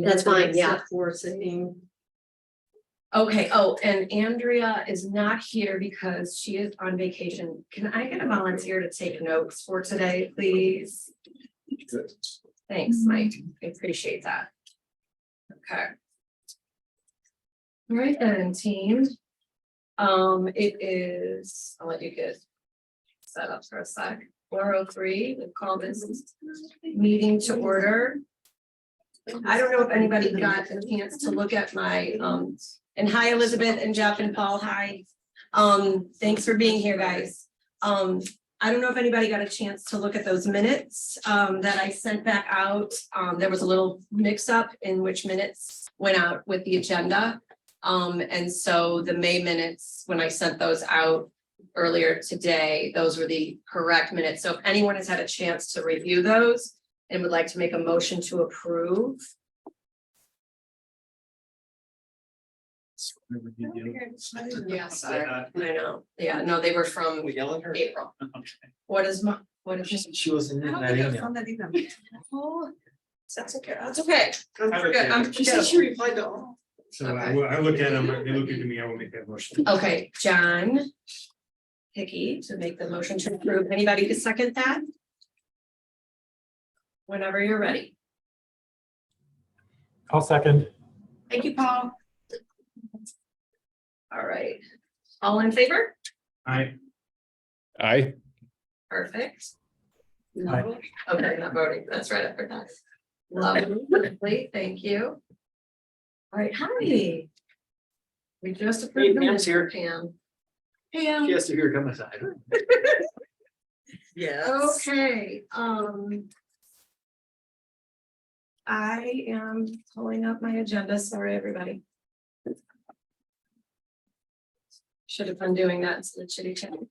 That's fine, yeah. Except for saying, Okay, oh, and Andrea is not here because she is on vacation. Can I get a volunteer to take notes for today, please? Thanks, Mike. I appreciate that. Okay. All right then, team. It is, I'll let you get set up for a sec. 4:03, we'll call this meeting to order. I don't know if anybody got a chance to look at my, and hi, Elizabeth and Jeff and Paul, hi. Thanks for being here, guys. I don't know if anybody got a chance to look at those minutes that I sent back out. There was a little mix up in which minutes went out with the agenda. And so the May minutes, when I sent those out earlier today, those were the correct minutes. So if anyone has had a chance to review those and would like to make a motion to approve. Yeah, sorry. I know. Yeah, no, they were from We yell at her. April. Okay. What is my, what is? She wasn't in that email. Oh, that's okay. That's okay. She said she replied to all. So Okay. I look at them, they look at me, I will make that motion. Okay, John Hickey to make the motion to approve. Anybody to second that? Whenever you're ready. I'll second. Thank you, Paul. All right. All in favor? Aye. Perfect. Aye. No. Okay, not voting. That's right. I forgot. Lovely. Thank you. All right, hi. We just approved the Pam's minutes, here. Pam. She Pam. has to hear come aside. yes. Okay, I am pulling up my agenda. Sorry, everybody. Should have been doing that instead of chitty chatting.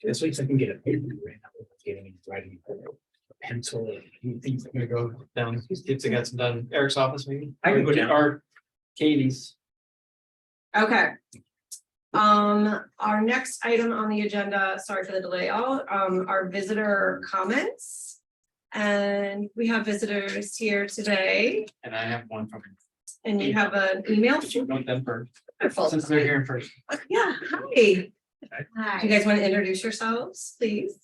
This week I can get a paper right now. Getting into writing a pencil. Things are gonna go down. These kids that got some done. Eric's office maybe. I can go down. Or Katie's. Okay. Our next item on the agenda, sorry for the delay, all, our visitor comments. And we have visitors here today, And I have one from. and you have an email. You want them first, Wonderful. since they're here first. Yeah, hi. Do you guys want to introduce yourselves, please?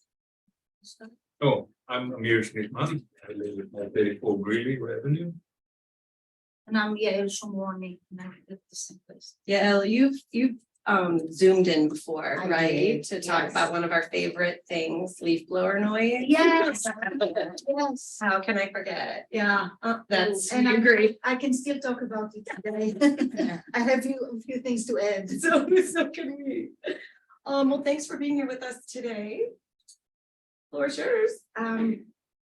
Oh, I'm Amir Schmidtman. I live at 34 Greeley Avenue. And I'm Yael Shomorni, and I live at the same place. Yeah, you've zoomed in before, I right? did, To talk yes. about one of our favorite things, leaf blower noise. Yes, yes. How can I forget? Yeah, that's, And you I'm agree. I can still talk about it today. I have a few things to add. So can we. Well, thanks for being here with us today. Floor is yours.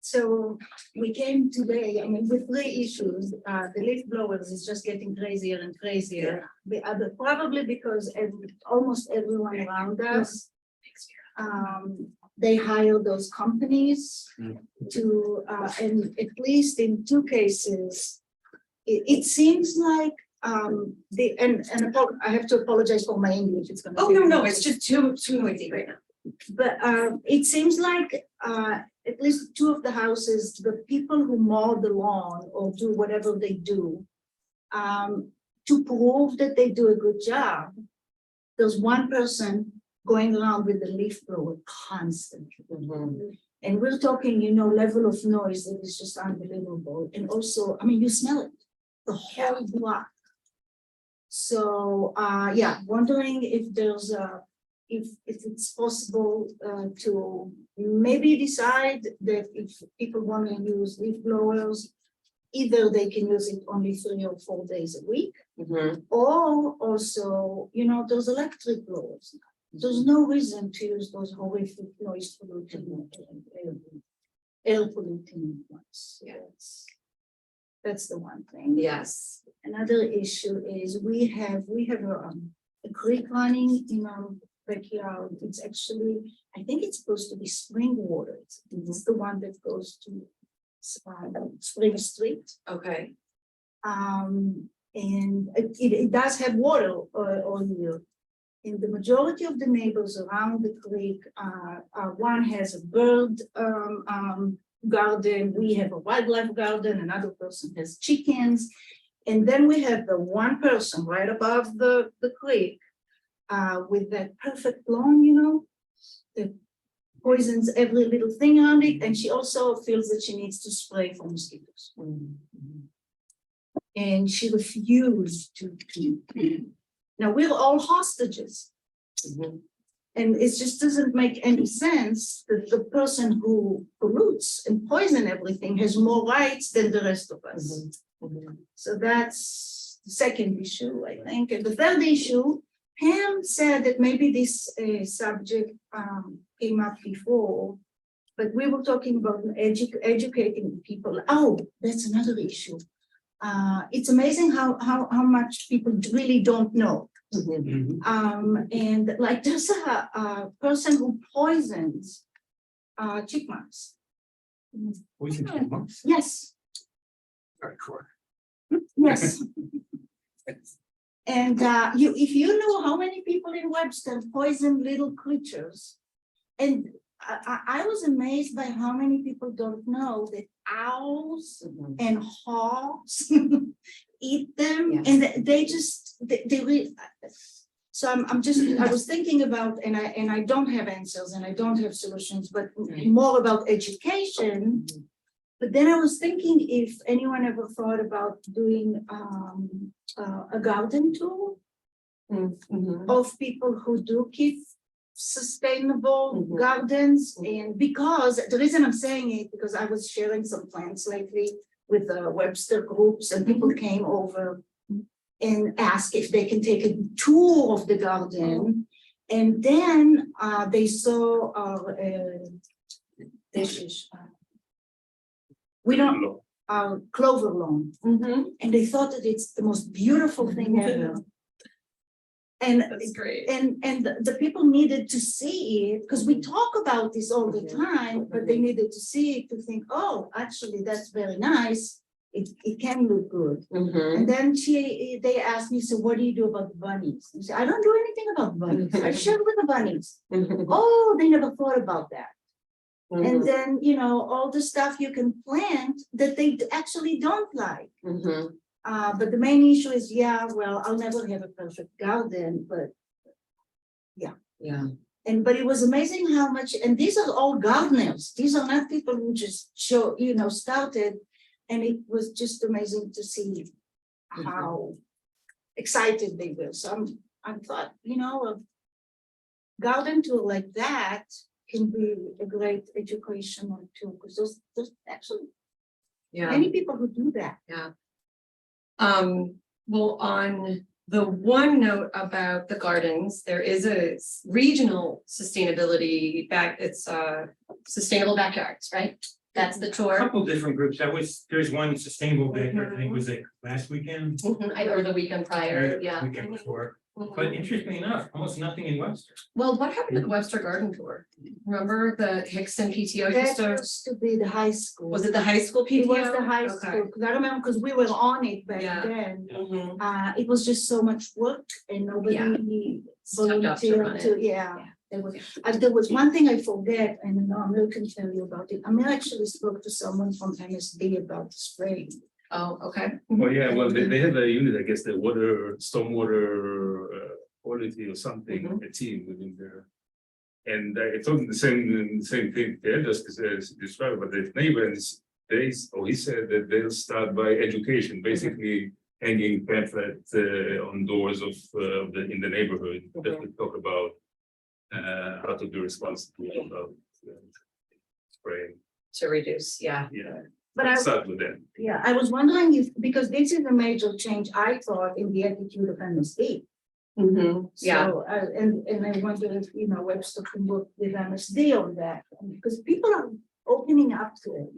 So we came today, I mean, with three issues. The leaf blowers is just getting crazier and crazier. The other, probably because almost everyone around us, they hire those companies to, and at least in two cases, it seems like I have to apologize for my English. It's gonna. Oh, no, it's just too noisy right now. But it seems like at least two of the houses, the people who mow the lawn or do whatever they do, to prove that they do a good job, there's one person going around with the leaf blower constantly. And we're talking, level of noise that is just unbelievable. And also, I mean, you smell it, the whole block. So, yeah, wondering if there's if it's possible to maybe decide that if people want to use leaf blowers, either they can use it only 3 or 4 days a week, or also, there's electric blowers. There's no reason to use those horrific noise polluting air polluting ones. Yes. That's the one thing. Yes. Another issue is we have a creek running in our backyard. It's actually, I think it's supposed to be spring water. It's the one that goes to Spring Street. Okay. And it does have water all year. And the majority of the neighbors around the creek, one has a bird garden, we have a wildlife garden, another person has chickens. And then we have the one person right above the creek with that perfect lawn, you know, that poisons every little thing on it. And she also feels that she needs to spray for mosquitoes. And she refused to. Now we're all hostages. And it just doesn't make any sense that the person who pollutes and poison everything has more rights than the rest of us. So that's the second issue, I think. And the third issue, Pam said that maybe this subject came up before, but we were talking about educating people. Oh, that's another issue. It's amazing how much people really don't know. And like there's a person who poisons chipmunks. Poison chipmunks? Yes, Hardcore. yes. And if you know how many people in Webster poison little creatures, and I was amazed by how many people don't know that owls and hawks eat them, Yes. and they really. So I was thinking about, and I don't have answers and I don't have solutions, but more about education. But then I was thinking if anyone ever thought about doing a garden tour of people who do keep sustainable gardens. And because the reason I'm saying it, because I was sharing some plants lately with the Webster groups, and people came over and asked if they can take a tour of the garden. And then they saw our clover lawn, and they thought that it's the most beautiful thing ever. And That's great. and the people needed to see it, because we talk about this all the time, but they needed to see it to think, oh, actually, that's very nice. It can look good. And then they asked me, so what do you do about the bunnies? I said, I don't do anything about bunnies. I share with the bunnies. Oh, they never thought about that. And then, you know, all the stuff you can plant that they actually don't like. But the main issue is, yeah, well, I'll never have a perfect garden, but yeah. But it was amazing how much, and these are all gardeners. These are not people who just started. And it was just amazing to see how excited they were. So I thought, a garden tour like that can be a great educational tool, because there's actually many people who do that. Well, on the one note about the gardens, there is a regional sustainability it's sustainable backyards, right? That's the A tour. couple different groups. There's one sustainable backyard, I think was it last weekend? Or the weekend prior, Weekend before. But interestingly enough, almost nothing in Webster. Well, what happened to the Webster Garden Tour? Remember the Hickson PTO used That to, used to be the high school. was it the high school PTO? It was the high Okay. school, because I remember, because we were on it back Yeah. then. Mhm. It was just so much work, and nobody It's tough to run volunteered to, there was one thing I forget, and Amir can tell you about it. Amir actually spoke to someone from MSD about the spraying. Oh, okay. Well, yeah, well, they have a unit, I guess, the stormwater quality or something, a team within there. And I told them the same thing, they just described, but the neighbors, he said that they'll start by education, basically hanging pamphlets on doors of in the neighborhood, that we talk about how to be responsible about spraying. To reduce, But Start with that. I was wondering if, because this is a major change, I thought, in the attitude of MSD. So, and I wonder if, Webster can work with MSD on that, because people are opening up to it.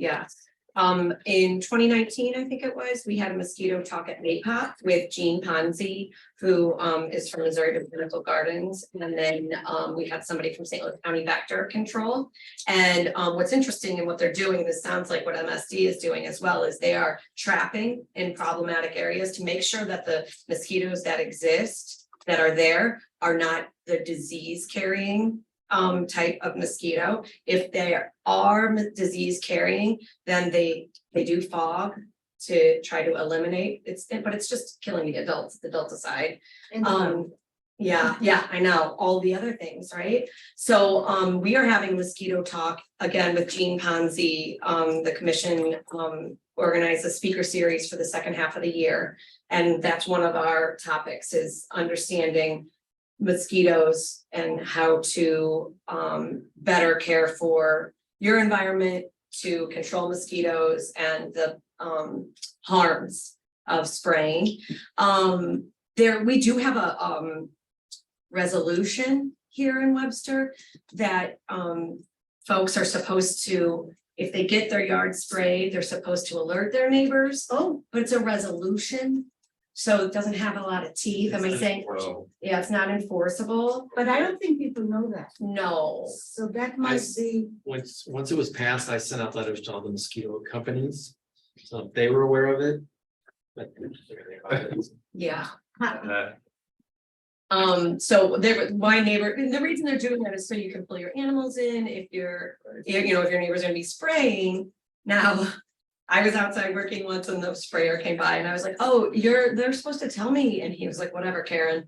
In 2019, I think it was, we had a mosquito talk at NAPOC with Jean Ponzi, who is from Missouri Botanical Gardens. And then we had somebody from St. Louis County Vector Control. And what's interesting in what they're doing, this sounds like what MSD is doing as well, is they are trapping in problematic areas to make sure that the mosquitoes that exist that are there are not the disease carrying type of mosquito. If they are disease carrying, then they do fog to try to eliminate but it's just killing the adult side. And Yeah, I know, all the other things, right? So we are having mosquito talk again with Jean Ponzi. The commission organized a speaker series for the second half of the year. And that's one of our topics is understanding mosquitoes and how to better care for your environment, to control mosquitoes and the harms of spraying. We do have a resolution here in Webster that folks are supposed to, if they get their yard sprayed, they're supposed to alert their neighbors. oh, But it's a resolution, so it doesn't have a lot of teeth. Am I saying? Well, Yeah, it's not enforceable. but I don't think people know that. No. So that must be, Once it was passed, I sent out letters to all the mosquito companies, so they were aware of it. But Yeah. uh, So my neighbor, and the reason they're doing that is so you can pull your animals in if if your neighbor's gonna be spraying. Now, I was outside working once and the sprayer came by and I was like, oh, they're supposed to tell me. And he was like, whatever, Karen.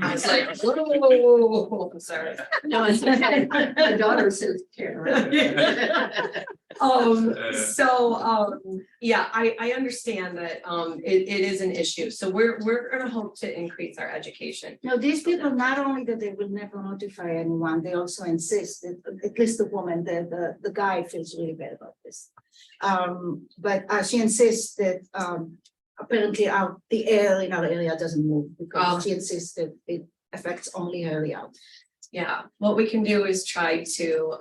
I was like, whoa, I'm sorry. No, it's okay. My daughter says Karen. Yeah, I understand that it is an issue. So we're gonna hope to increase our education. no, these people, not only that they will never notify anyone, they also insist that, at least the woman, the guy feels really bad about this. But she insists that apparently the air in our area doesn't move because she insists that it affects only her area. Yeah, what we can do is try to,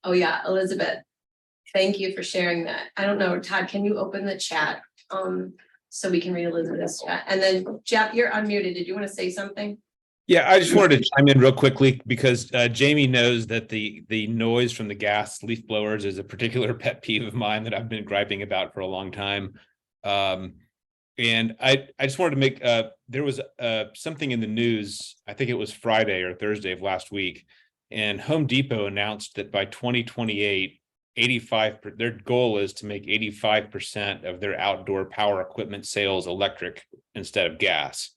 oh yeah, Elizabeth. Thank you for sharing that. I don't know, Todd, can you open the chat? So we can read Elizabeth's chat. And then Jeff, you're unmuted. Did you want to say something? Yeah, I just wanted to chime in real quickly because Jamie knows that the noise from the gas leaf blowers is a particular pet peeve of mine that I've been griping about for a long time. And I just wanted to make there was something in the news, I think it was Friday or Thursday of last week, and Home Depot announced that by 2028, their goal is to make 85% of their outdoor power equipment sales electric instead of gas.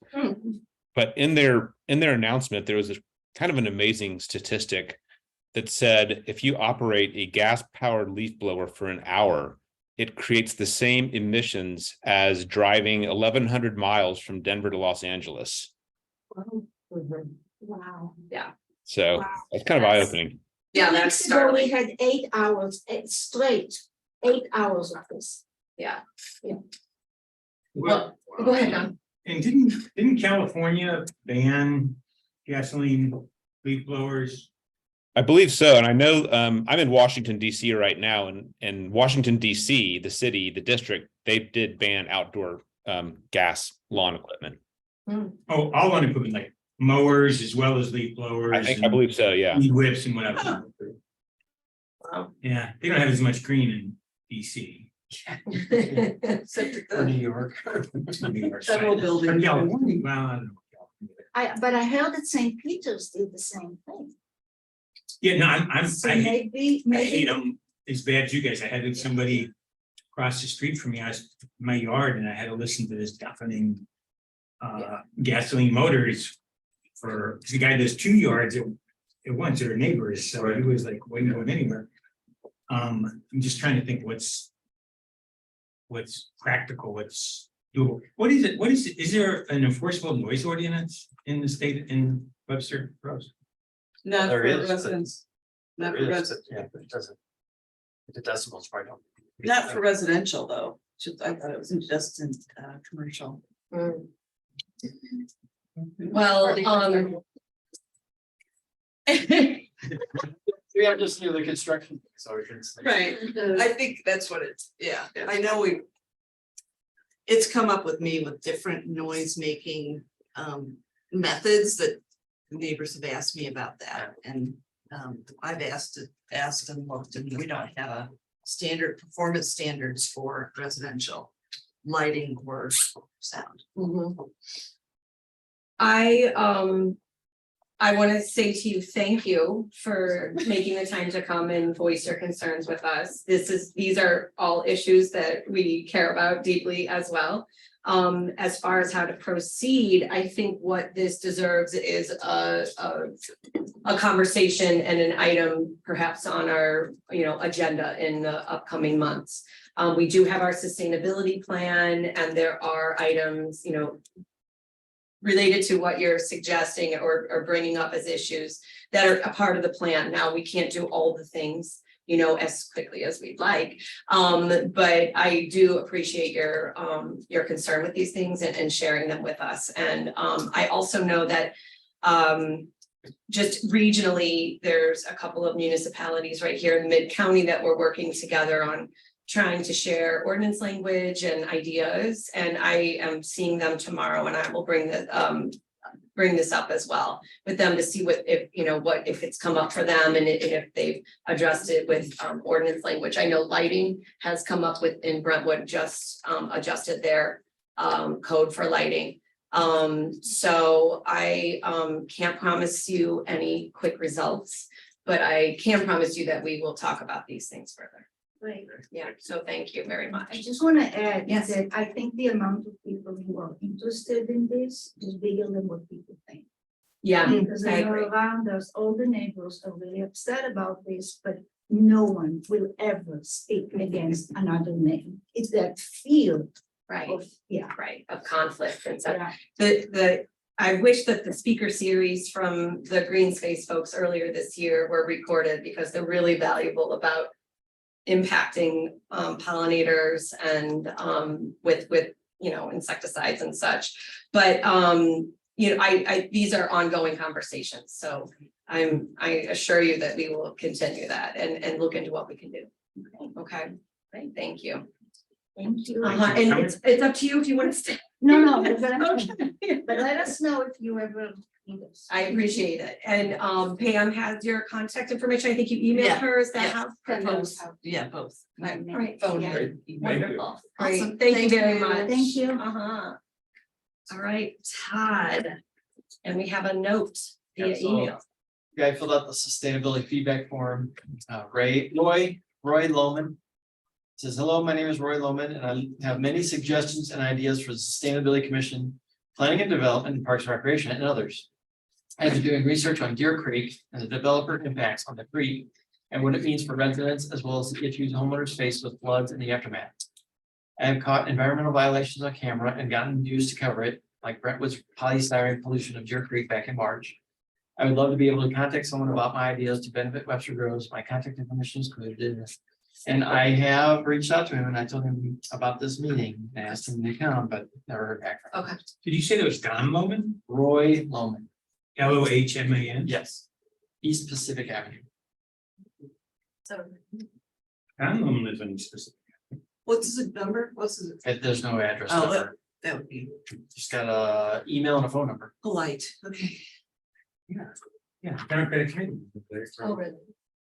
But in their announcement, there was a kind of an amazing statistic that said if you operate a gas-powered leaf blower for an hour, it creates the same emissions as driving 1,100 miles from Denver to Los Angeles. Wow. So Wow. that's kind of eye-opening. Yeah, 2 that's weeks ago, we startling. had 8 hours straight, 8 hours of this. Yeah. Well, Go ahead, John. and didn't California ban gasoline leaf blowers? I believe so. And I know I'm in Washington, D.C. right now, and Washington, D.C., the city, the district, they did ban outdoor gas lawn equipment. Oh, all on equipment, like mowers as well as leaf blowers. I believe so, yeah. Weed whips and whatever. Wow. Yeah, they don't have as much green in DC. Or New York. Several buildings. Or California, well, I don't know. But I heard that St. Peter's did the same thing. Yeah, no, I Maybe, hate them as bad as you guys. I had somebody across the street from me, I was in my yard and I had to listen to this deafening gasoline motors for, the guy does 2 yards at once, they're neighbors, so he was like, wasn't going anywhere. I'm just trying to think what's practical, what's doable. What is it? Is there an enforceable noise ordinance in the state in Webster? Rose? Not for There is, but- residents. Not for residents, Yeah, but it doesn't. The decibels probably don't. not for residential though. I thought it was just in commercial. Well, We have just the construction. So it's. Right, I think that's what it's, yeah, I know it's come up with me with different noise making methods that neighbors have asked me about that, and I've asked and looked, and we don't have a performance standards for residential lighting or sound. I want to say to you, thank you for making the time to come and voice your concerns with us. These are all issues that we care about deeply as well. As far as how to proceed, I think what this deserves is a conversation and an item perhaps on our, agenda in the upcoming months. We do have our sustainability plan, and there are items, related to what you're suggesting or bringing up as issues that are a part of the plan. Now, we can't do all the things, as quickly as we'd like. But I do appreciate your concern with these things and sharing them with us. And I also know that just regionally, there's a couple of municipalities right here in Mid-County that we're working together on trying to share ordinance language and ideas, and I am seeing them tomorrow, and I will bring this up as well with them to see if it's come up for them and if they've addressed it with ordinance language. I know lighting has come up with in Brentwood, just adjusted their code for lighting. So I can't promise you any quick results, but I can promise you that we will talk about these things further. Right. Yeah, so thank you very I much. just want to add Yes. that I think the amount of people who are interested in this is bigger than what people think. Yeah, Because I I know agree. around us, all the neighbors are really upset about this, but no one will ever speak against another name. It's that feel Right, of, yeah. right, of conflict and stuff. Yeah. I wish that the speaker series from the Green Space folks earlier this year were recorded, because they're really valuable about impacting pollinators and with insecticides and such. But these are ongoing conversations, so I assure you that we will continue that and look into what we can do. Okay, great, thank you. Thank you. And it's up to you if you want to stay. No, but Okay. let us know if you ever need us. I appreciate it. And Pam has your contact information. I think you emailed Yeah, her. Is that yeah. how? Both, yeah, both. My Right. phone. Yeah. and email. Wonderful. Awesome. Great. Thank you very you. much. Thank you. Uh-huh. All right, Todd. And we have a note via Yeah, so- email. Guy filled out the sustainability feedback form. Roy Lohman says, hello, my name is Roy Lohman, and I have many suggestions and ideas for the Sustainability Commission, Planning and Development, Parks and Recreation, and others. I have been doing research on Deer Creek and the developer impacts on the creek and what it means for residents, as well as the issues homeowners face with floods and the aftermath. I have caught environmental violations on camera and gotten news to cover it, like Brentwood's polystyrene pollution of Deer Creek back in March. I would love to be able to contact someone about my ideas to benefit Webster Groves. My contact information is included in this. And I have reached out to him and I told him about this meeting and asked him to come, but never heard back from him. Okay. Did you say that was Don Loman? Roy Lohman, Lohman? yes, East Pacific Avenue. So Don Loman lives on East Pacific. What's the number? What's the, There's no address Oh, number, that would be just got a email and a phone number. polite, okay. Yeah, Democratic Committee. oh, really?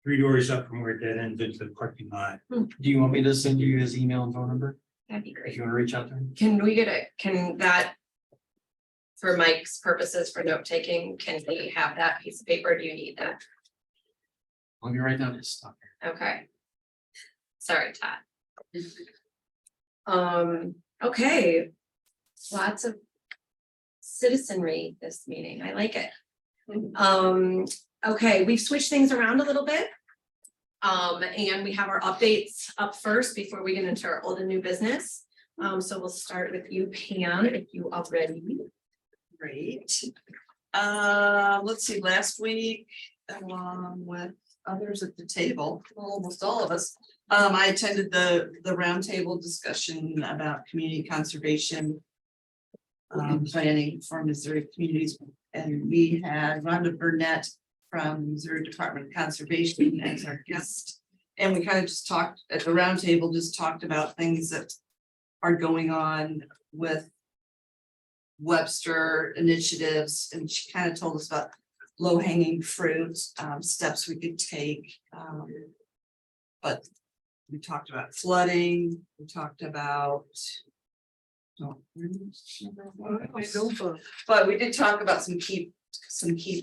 3 doors up from where it dead ends into the parking lot. Do you want me to send you his email and phone number That'd be if great. you want to reach out to him? Can that, for Mike's purposes for note taking, can he have that piece of paper? Do you need that? Let me write down his stuff. Okay. Sorry, Todd. Okay. Lots of citizenry this meeting. I like it. Okay, we've switched things around a little bit. And we have our updates up first before we get into our old and new business. So we'll start with you, Pam, if you are ready. Great. Let's see, last week, along with others at the table, almost all of us. I attended the roundtable discussion about community conservation. Planning for Missouri communities, and we had Rhonda Burnett from Missouri Department of Conservation as our guest. And we kind of just talked at the roundtable, just talked about things that are going on with Webster initiatives, and she kind of told us about low-hanging fruit, steps we could take. But we talked about flooding, we talked about But we did talk about some key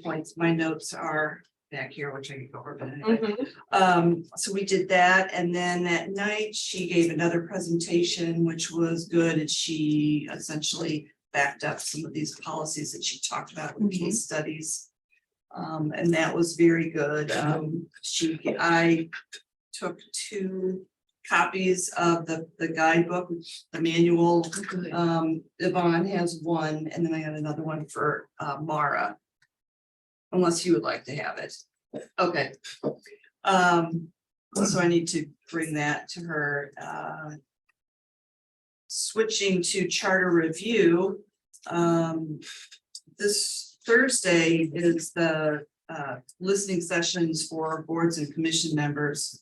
points. My notes are back here, which I can go over. But anyway. So we did that, and then at night, she gave another presentation, which was good, and she essentially backed up some of these policies that she talked about with case studies. And that was very good. I took 2 copies of the guidebook, the manual. Yvonne has one, and then I got another one for Mara. Unless you would like to have it. Okay. So I need to bring that to her. Switching to charter review. This Thursday is the listening sessions for boards and commission members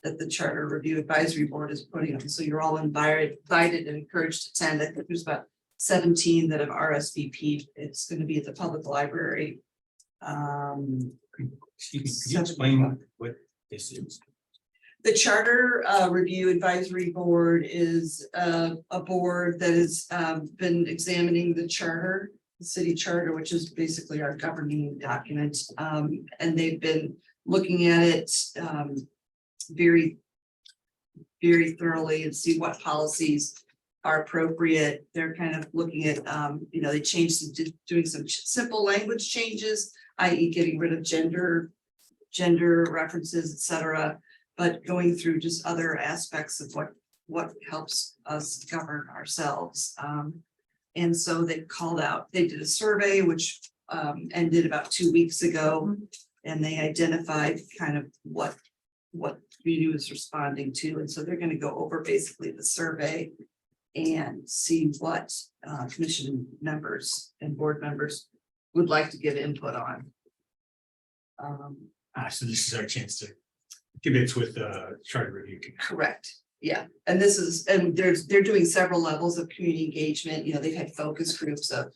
that the Charter Review Advisory Board is putting on. So you're all invited and encouraged to attend. I think there's about 17 that have RSVP'd. It's going to be at the public library. Excuse me, could you explain what this is? The Charter Review Advisory Board is a board that has been examining the charter, the city charter, which is basically our governing document. And they've been looking at it very thoroughly and see what policies are appropriate. They're kind of looking at, they changed doing some simple language changes, i.e. getting rid of gender references, etc. But going through just other aspects of what helps us govern ourselves. And so they did a survey, which ended about 2 weeks ago, and they identified kind of what community was responding to. And so they're going to go over basically the survey and see what commission members and board members would like to give input on. So this is our chance to kibitz with charter review. Correct. Yeah. And they're doing several levels of community engagement. They've had focus groups of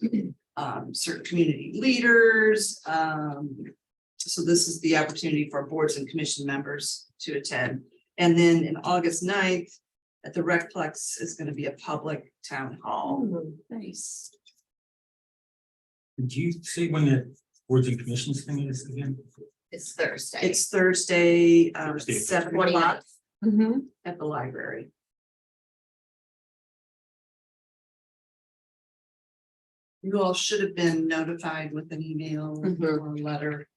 certain community leaders. So this is the opportunity for boards and commission members to attend. And then in August 9th at the Recplex is going to be a public town hall. Nice. Did you say when the boards and commissions thing is again? It's Thursday. It's Thursday, Thursday. 7 29th. o'clock Mhm. at the library. You all should have been notified with an email or a letter.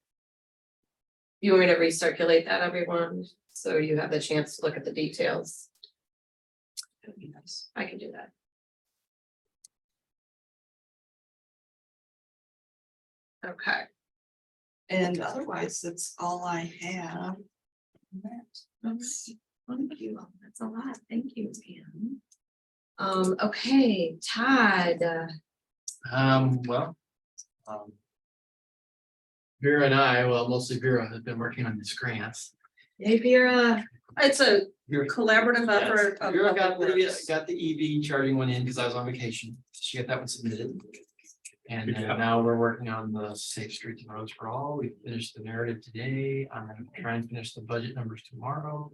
You want me to recirculate that, everyone, so you have the chance to look at the details? That'd be nice. I can do that. Okay. And otherwise, that's all I have. Thank you. That's a lot. Thank you, Pam. Okay, Todd. Vera and I, well, mostly Vera, have been working on these grants. Hey, Vera. It's a Vera collaborative effort. of Vera public works. got the EV charging one in because I was on vacation. She got that one submitted. And Good job. now we're working on the Safe Streets and Roads for All. We finished the narrative today. I'm gonna try and finish the budget numbers tomorrow.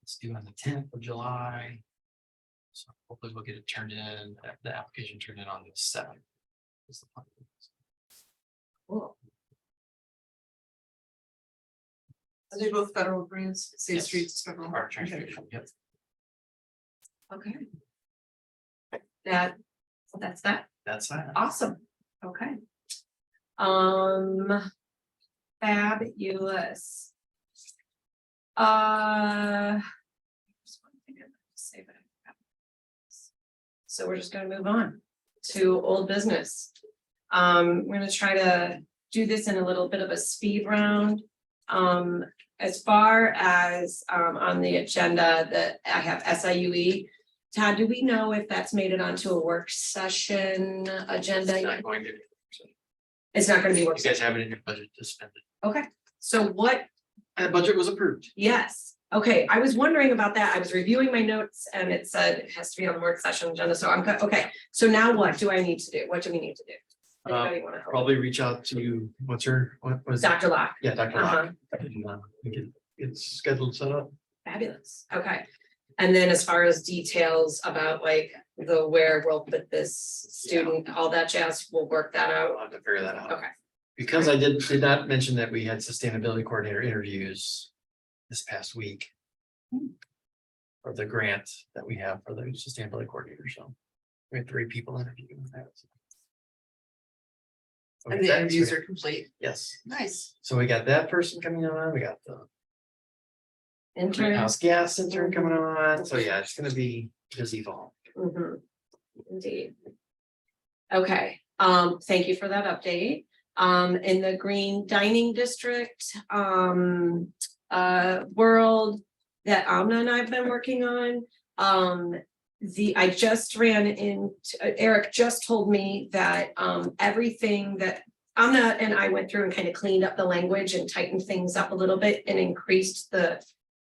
It's due on the 10th of July. So hopefully we'll get it turned in, the application turned in on the 7th. Is the plan. Cool. Are they both federal grants? Safe Yes. Streets, federal. Our transportation, yep. Okay. That's that. That's that. Awesome. Okay. Fabulous. Just one thing I'd like to say, but I forgot. So we're just gonna move on to old business. We're gonna try to do this in a little bit of a speed round. As far as on the agenda that I have SIUE. Todd, do we know if that's made it onto a work session agenda? It's yet? not going to. So It's not gonna be work you guys session. have it in your budget to spend it. Okay, so what, And the budget was approved. yes, okay, I was wondering about that. I was reviewing my notes and it said it has to be on the work session agenda, so okay. So now what do I need to do? What do we need to do? Anybody wanna help? Probably reach out to, what was it? Dr. Locke, Yeah, Dr. Uh-huh. Locke. And, we can get scheduled set up. fabulous, okay. And then as far as details about like the where we'll put this student, all that jazz, we'll work that I'll out. have to figure that out. Okay. Because I did not mention that we had sustainability coordinator interviews this past week. For the grant that we have for the sustainability coordinator, so we had 3 people interviewing that. So And the that's interviews great. are complete. Yes, Nice. so we got that person coming on, we got the Intern. greenhouse gas intern coming on, so yeah, it's gonna be busy fall. Mhm. Indeed. Okay, thank you for that update. In the green dining district, world that Amna and I've been working on, I just ran into, Eric just told me that, everything that Amna and I went through and kind of cleaned up the language and tightened things up a little bit and increased the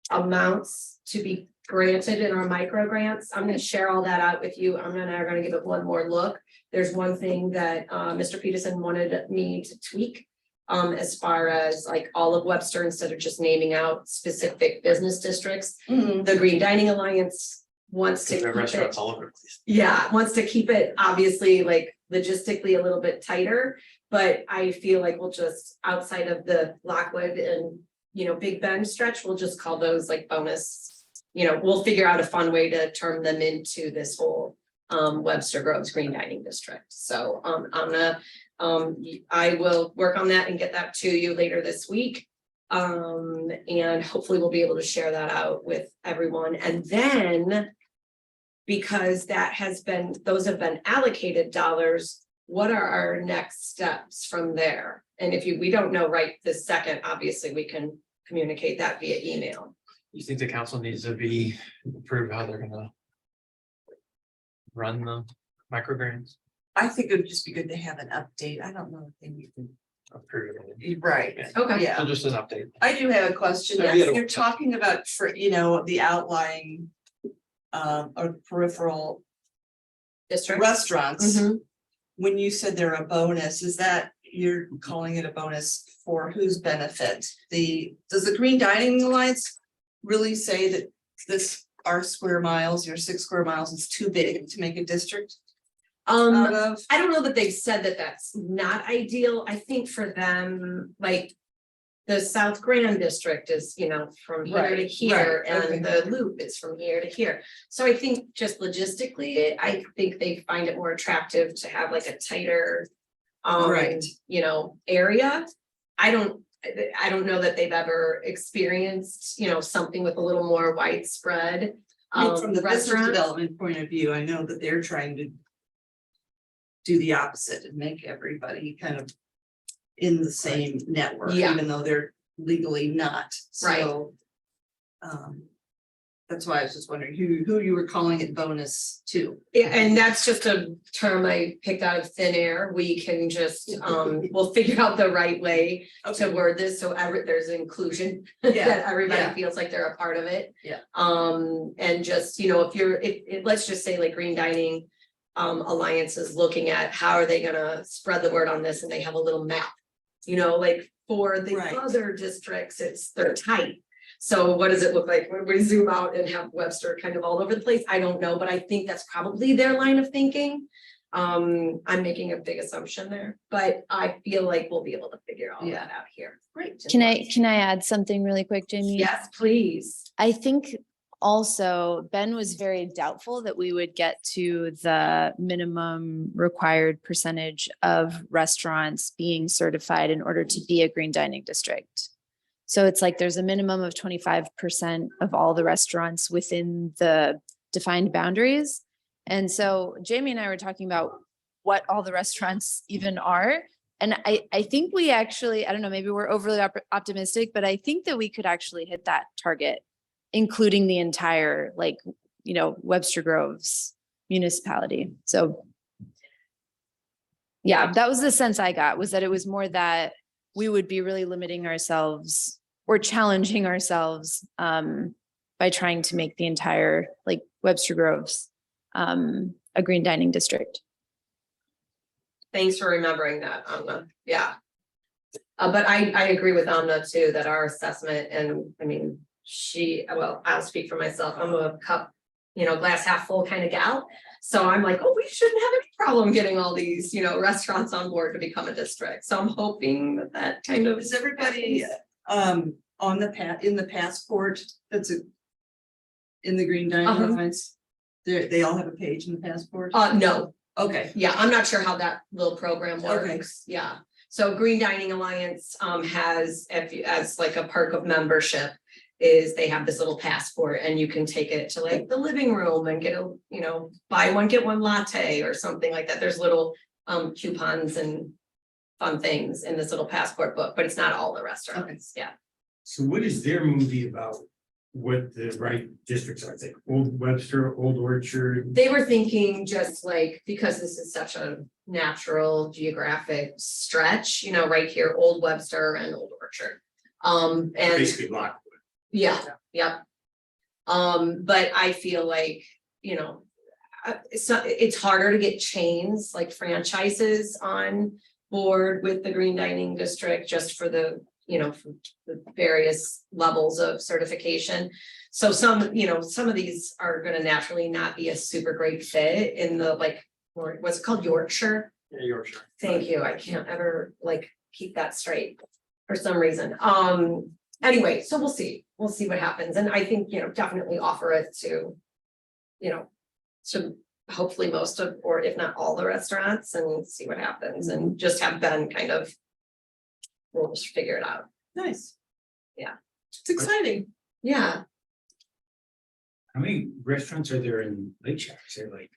amounts to be granted in our micro grants. I'm gonna share all that out with you. Amna and I are gonna give it one more look. There's one thing that Mr. Peterson wanted me to tweak. As far as like all of Webster, instead of just naming out specific business districts. The Green Dining Alliance wants to Because there are keep it, restaurants all over the place. yeah, wants to keep it obviously like logistically a little bit tighter. But I feel like we'll just, outside of the Lockwood and, Big Bend stretch, we'll just call those like bonus. We'll figure out a fun way to turn them into this whole Webster Groves Green Dining District. So I will work on that and get that to you later this week. And hopefully we'll be able to share that out with everyone. And then, because those have been allocated dollars, what are our next steps from there? And if we don't know right this second, obviously we can communicate that via email. You think the council needs to be approved how they're gonna run the micrograms? I think it would just be good to have an update. I don't know if they need to. Approve it. Right. Yeah. Okay. Yeah. So just an update. I do have a question. So Yes, we had a- you're talking about for, the outlying or peripheral District. restaurants. Mhm. When you said they're a bonus, is that you're calling it a bonus for whose benefit? Does the Green Dining Alliance really say that our square miles, your 6 square miles is too big to make a district out of? I don't know that they've said that that's not ideal. I think for them, like. The South Grand District is, from here to Right, here, right, okay. and the loop is from here to here. So I think just logistically, I think they find it more attractive to have like a tighter. Right. Area. I don't know that they've ever experienced, something with a little more widespread. I mean, from the business restaurants. development point of view, I know that they're trying to do the opposite and make everybody kind of in the same network, Yeah. even though they're legally not. Right. So that's why I was just wondering who you were calling it bonus to. Yeah, and that's just a term I picked out of thin air. We can just, we'll figure out the right way to word this, so there's inclusion. Yeah, That everybody yeah. feels like they're a part of it. Yeah. And just, if let's just say like Green Dining Alliance is looking at how are they gonna spread the word on this, and they have a little map. Like for the Right. other districts, they're tight. So what does it look like when we zoom out and have Webster kind of all over the place? I don't know, but I think that's probably their line of thinking. I'm making a big assumption there, but I feel like we'll be able to figure all that out here. Great. Can I add something really quick, Jamie? Yes, please. I think also Ben was very doubtful that we would get to the minimum required percentage of restaurants being certified in order to be a green dining district. So it's like there's a minimum of 25% of all the restaurants within the defined boundaries. And so Jamie and I were talking about what all the restaurants even are. And I think we actually, I don't know, maybe we're overly optimistic, but I think that we could actually hit that target, including the entire, Webster Groves municipality. So yeah, that was the sense I got, was that it was more that we would be really limiting ourselves or challenging ourselves by trying to make the entire Webster Groves a green dining district. Thanks for remembering that, Amna. Yeah. But I agree with Amna too, that our assessment, and I mean, I'll speak for myself. I'm a cup, glass half full kind of gal. So I'm like, oh, we shouldn't have any problem getting all these, restaurants on board to become a district. So I'm hoping that kind of. Is everybody on in the passport that's in the Green Dining Uh-huh. Alliance? They all have a page in the passport? No, Okay, yeah, I'm not sure how that little program Okay. works. Yeah. So Green Dining Alliance has, as like a perk of membership, is they have this little passport and you can take it to like the living room and get a, buy one, get one latte or something like that. There's little coupons and fun things in this little passport book, but it's not all the restaurants. Yeah. So what is their movie about? What the right districts are, like Old Webster, Old Orchard? They were thinking just like, because this is such a natural geographic stretch, right here, Old Webster and Old Orchard. And Basically Lockwood. yeah, yep. But I feel like, it's harder to get chains like franchises on board with the Green Dining District just for the, for the various levels of certification. So some of these are gonna naturally not be a super great fit in the or what's it called, Yorkshire? Yeah, Yorkshire. Thank you. I can't ever keep that straight for some reason. Anyway, so we'll see. We'll see what happens. And I think, definitely offer it to, to hopefully most of, or if not all the restaurants and see what happens and just have Ben kind of, we'll just figure it out. nice. Yeah. It's exciting. Yeah. How many restaurants are there in Lake Shore? Is there like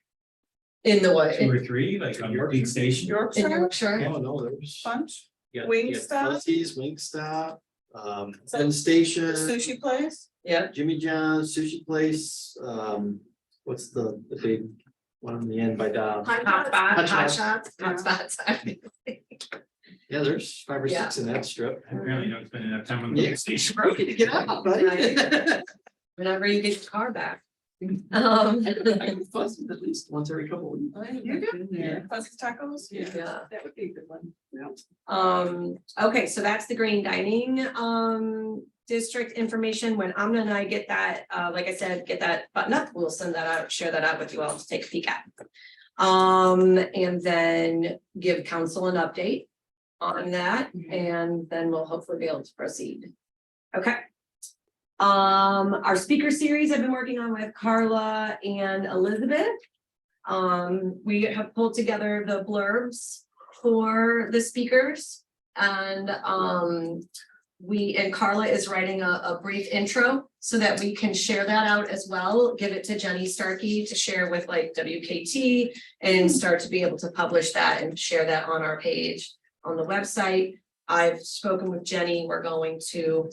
In the what? 2 or 3, like on your big station? In Yorkshire? Oh, no, there's. Bunch, Yeah, Wingstop? Fuzzy's, Wingstop, Penn Station, sushi place? Yeah. Jimmy John's, Sushi Place, what's the big one in the end by Dom? Hot shots. Yeah, there's 5 or Yeah. 6 in that strip. I really don't spend enough time on the Yeah. big station. Okay, get out, buddy. Whenever you get your car back. I can Fuzzy's at least once every couple of weeks. You good there? Fuzzy's tacos? Yeah. That would be a good one. Yeah. Okay, so that's the Green Dining district information. When Amna and I get that, like I said, get that button up, we'll send that out, share that out with you all to take a peek at. And then give council an update on that, and then we'll hopefully be able to proceed. Okay. Our speaker series I've been working on with Carla and Elizabeth. We have pulled together the blurbs for the speakers, and Carla is writing a brief intro so that we can share that out as well, give it to Jenny Starkey to share with WKT and start to be able to publish that and share that on our page on the website. I've spoken with Jenny. We're going to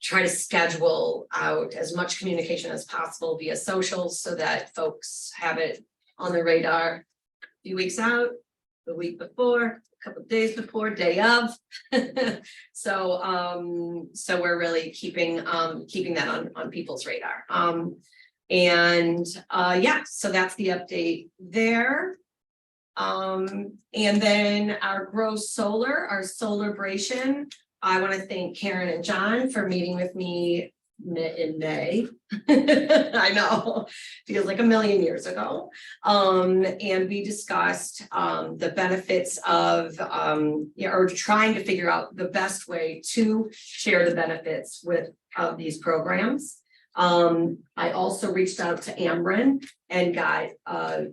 try to schedule out as much communication as possible via socials so that folks have it on their radar a few weeks out, the week before, a couple of days before, day of. So we're really keeping that on people's radar. Yeah, so that's the update there. And then our Grow Solar, our Solarbration. I want to thank Karen and John for meeting with me in May. I know, feels like a million years ago. And we discussed the benefits of or trying to figure out the best way to share the benefits of these programs. I also reached out to Ameren and got a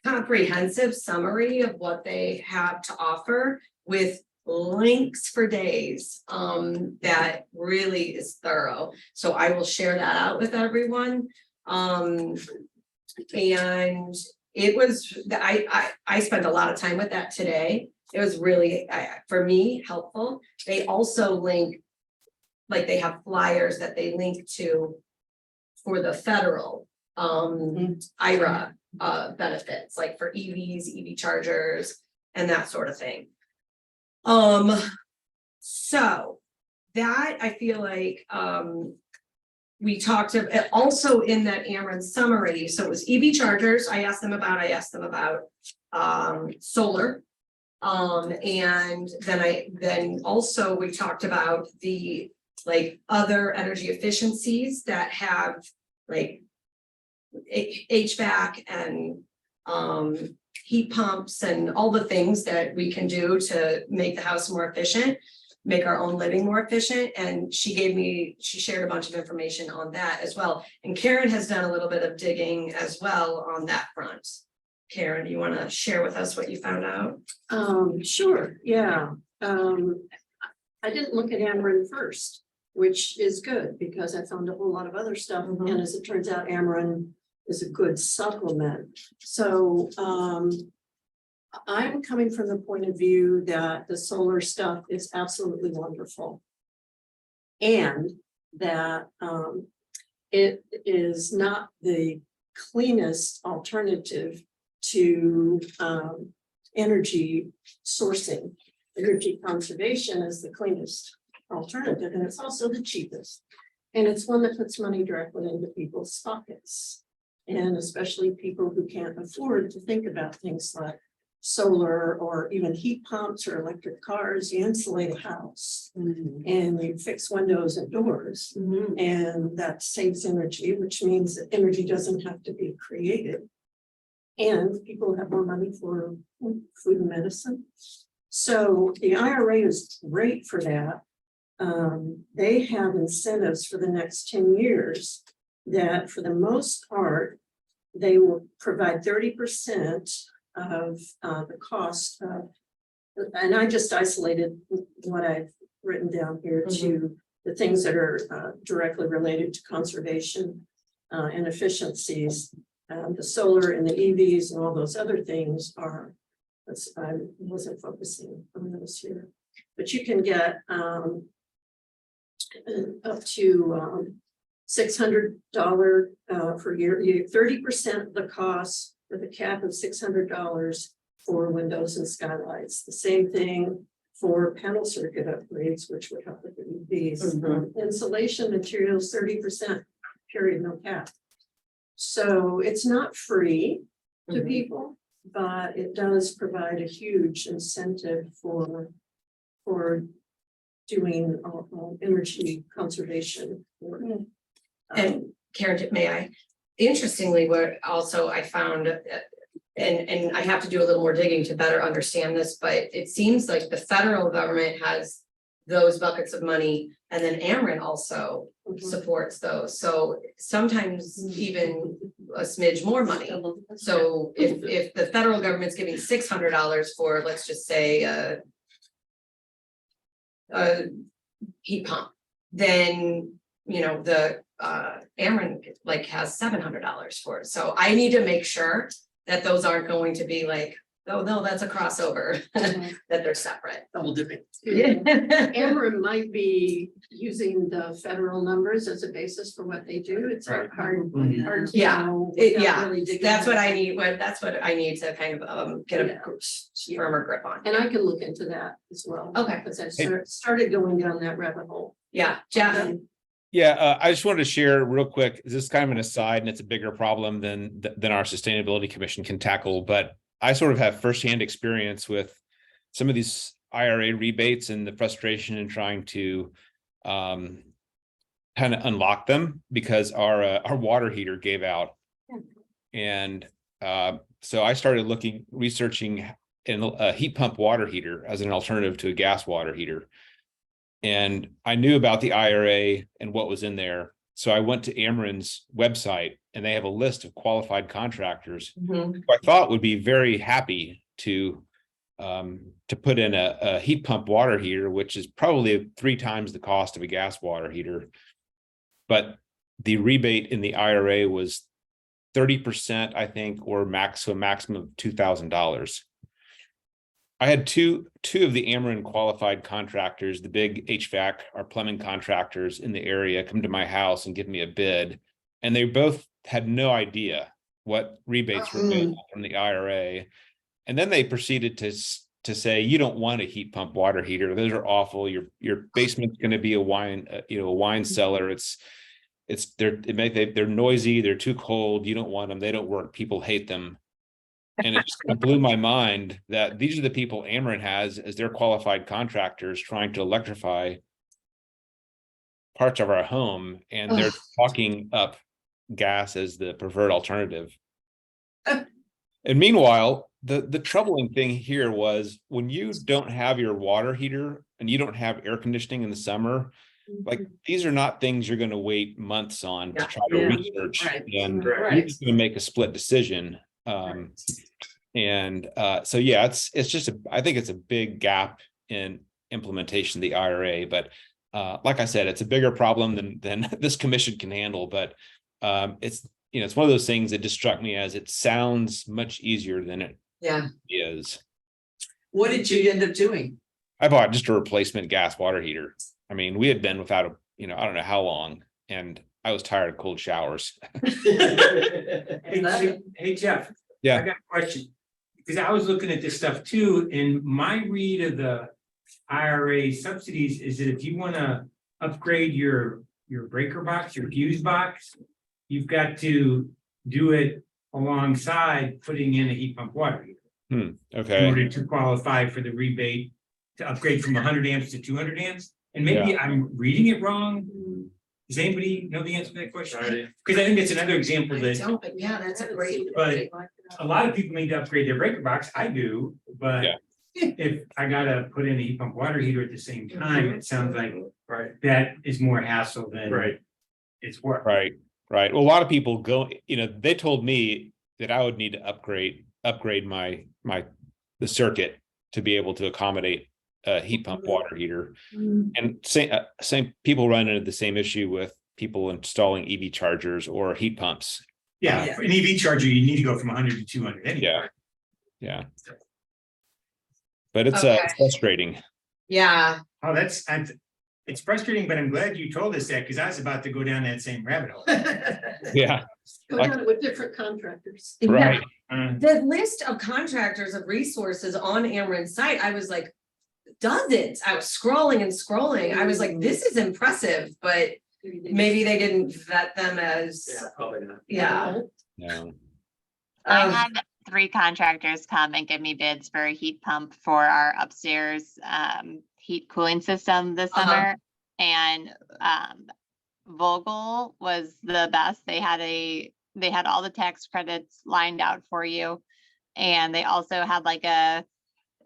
comprehensive summary of what they have to offer with links for days that really is thorough. So I will share that out with everyone. And it was, I spent a lot of time with that today. It was really, for me, helpful. They also link, they have flyers that they link to for the federal IRA benefits, like for EVs, EV chargers, and that sort of thing. So that I feel like we talked about also in that Ameren summary. So it was EV chargers. I asked them about solar. And then also we talked about the like other energy efficiencies that have like HVAC and heat pumps and all the things that we can do to make the house more efficient, make our own living more efficient. And she shared a bunch of information on that as well. And Karen has done a little bit of digging as well on that front. Karen, you want to share with us what you found out? Sure, yeah. I didn't look at Ameren first, which is good because I found a whole lot of other stuff. Mhm. And as it turns out, Ameren is a good supplement. So I'm coming from the point of view that the solar stuff is absolutely wonderful. And that it is not the cleanest alternative to energy sourcing. Energy conservation is the cleanest alternative, and it's also the cheapest. And it's one that puts money directly into people's pockets. And especially people who can't afford to think about things like solar or even heat pumps or electric cars. You insulate a house and you fix windows and doors, and that saves energy, which means that energy doesn't have to be created. And people have more money for food and medicine. So the IRA is great for that. They have incentives for the next 10 years that for the most part, they will provide 30% of the cost of, and I just isolated what I've written down here to the things that are directly related to conservation and efficiencies. The solar and the EVs and all those other things are, I wasn't focusing on those here, but you can get up to $600 per year. You 30% of the cost with a cap of $600 for windows and skylights. The same thing for panel circuit upgrades, which would help with the EVs. Insulation materials, 30%, period, no cap. So it's not free to people, but it does provide a huge incentive for doing energy conservation work. And Karen, may I? Interestingly, what also I found, and I have to do a little more digging to better understand this, but it seems like the federal government has those buckets of money, and then Ameren also supports those. So sometimes even a smidge more money. So if the federal government's giving $600 for, let's just say, a heat pump, then the Ameren like has $700 for it. So I need to make sure that those aren't going to be like, oh no, that's a crossover, that they're separate. Double dipping. Ameren might be using the federal numbers as a basis for what they do. It's Right. hard to Yeah, know it- without yeah, really digging That's what into I it. need, that's what I need to kind of get a firmer grip on. And I can look into that as well. Okay. Because I started going down that rabbit hole. Yeah, Jeff, Yeah, I just wanted to share real quick, this is kind of an aside and it's a bigger problem than our Sustainability Commission can tackle, but I sort of have firsthand experience with some of these IRA rebates and the frustration in trying to kind of unlock them because our water heater gave out. And so I started researching a heat pump water heater as an alternative to a gas water heater. And I knew about the IRA and what was in there. So I went to Ameren's website and they have a list of qualified contractors who I thought would be very happy to put in a heat pump water heater, which is probably 3 times the cost of a gas water heater. But the rebate in the IRA was 30%, I think, or maximum of $2,000. I had two of the Ameren qualified contractors, the big HVAC or plumbing contractors in the area, come to my house and give me a bid. And they both had no idea what rebates were available from the IRA. And then they proceeded to say, you don't want a heat pump water heater. Those are awful. Your basement's going to be a wine cellar. They're noisy. They're too cold. You don't want them. They don't work. People hate them. And it just blew my mind that these are the people Ameren has as their qualified contractors trying to electrify parts of our home, and they're talking up gas as the preferred alternative. And meanwhile, the troubling thing here was when you don't have your water heater and you don't have air conditioning in the summer, like these are not things you're going to wait months on to try to Yeah. research, Right. and Right. you're just going to make a split decision. So yeah, it's just I think it's a big gap in implementation of the IRA, but like I said, it's a bigger problem than this commission can handle. But it's it's one of those things that just struck me as it sounds much easier than it Yeah. is. What did you end up doing? I bought just a replacement gas water heater. I mean, we had been without I don't know how long, and I was tired of cold showers. Hey, Jeff. Yeah. I got a question, because I was looking at this stuff too, and my read of the IRA subsidies is that if you want to upgrade your breaker box, your fuse box, you've got to do it alongside putting in a heat pump water heater in Okay. order to qualify for the rebate to upgrade from 100 amps to 200 amps. And maybe I'm reading it wrong. Does anybody know the answer to that question? Because I think it's another example that But yeah, that's a great. But a lot of people need to upgrade their breaker box. I do, but Yeah. if I gotta put in a heat pump water heater at the same time, it sounds like that is more hassle than it's worth. Right. Well, a lot of people go, they told me that I would need to upgrade the circuit to be able to accommodate a heat pump water heater. And same people run into the same issue with people installing EV chargers or heat pumps. Yeah, for an EV charger, you need to go from 100 to 200 anyway. Yeah. But it's Okay. frustrating. Yeah, Oh, it's frustrating, but I'm glad you told us that, because I was about to go down that same rabbit hole. Yeah. Go Like- down it with different contractors. Right. the list of contractors of resources on Ameren's site, I was like, dozens. I was scrolling and scrolling. I was like, this is impressive, but maybe they didn't vet them as, Probably not. yeah. No. I Um, had 3 contractors come and give me bids for a heat pump for our upstairs heat cooling system this summer. And Vogel was the best. They had all the tax credits lined out for you. And they also had like a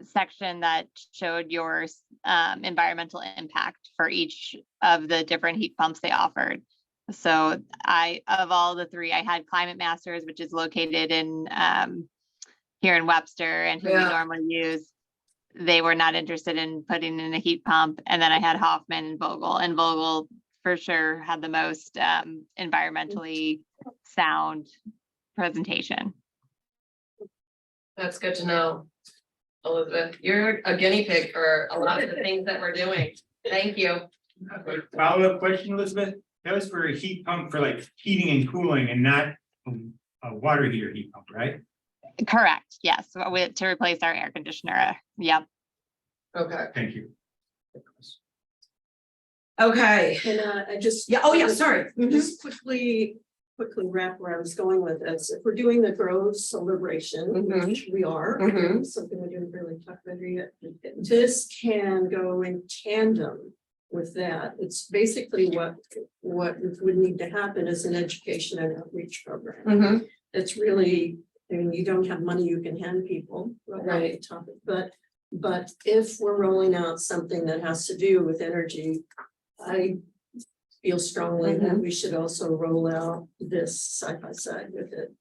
section that showed your environmental impact for each of the different heat pumps they offered. So of all the 3, I had Climate Masters, which is located in here in Webster, and who we normally use. They were not interested in putting in a heat pump. And then I had Hoffman and Vogel for sure had the most environmentally sound presentation. That's good to know. Elizabeth, you're a guinea pig for a lot of the things that we're doing. Thank you. Follow-up question, Elizabeth? That was for a heat pump for like heating and cooling and not a water heater heat pump, right? Correct. Yes. To replace our air conditioner. Yep. Okay. Thank you. Okay. And I just. Yeah, oh yeah, sorry. Just quickly wrap where I was going with this. If we're doing the Grove celebration, Mhm. which we are, Mhm. something we didn't really talk about here yet. This can go in tandem with that. It's basically what would need to happen is an education and outreach program. Mhm. It's really, I mean, you don't have money you can hand people right Right. off the topic, but if we're rolling out something that has to do with energy, I feel strongly that we should also roll out this side by side with it.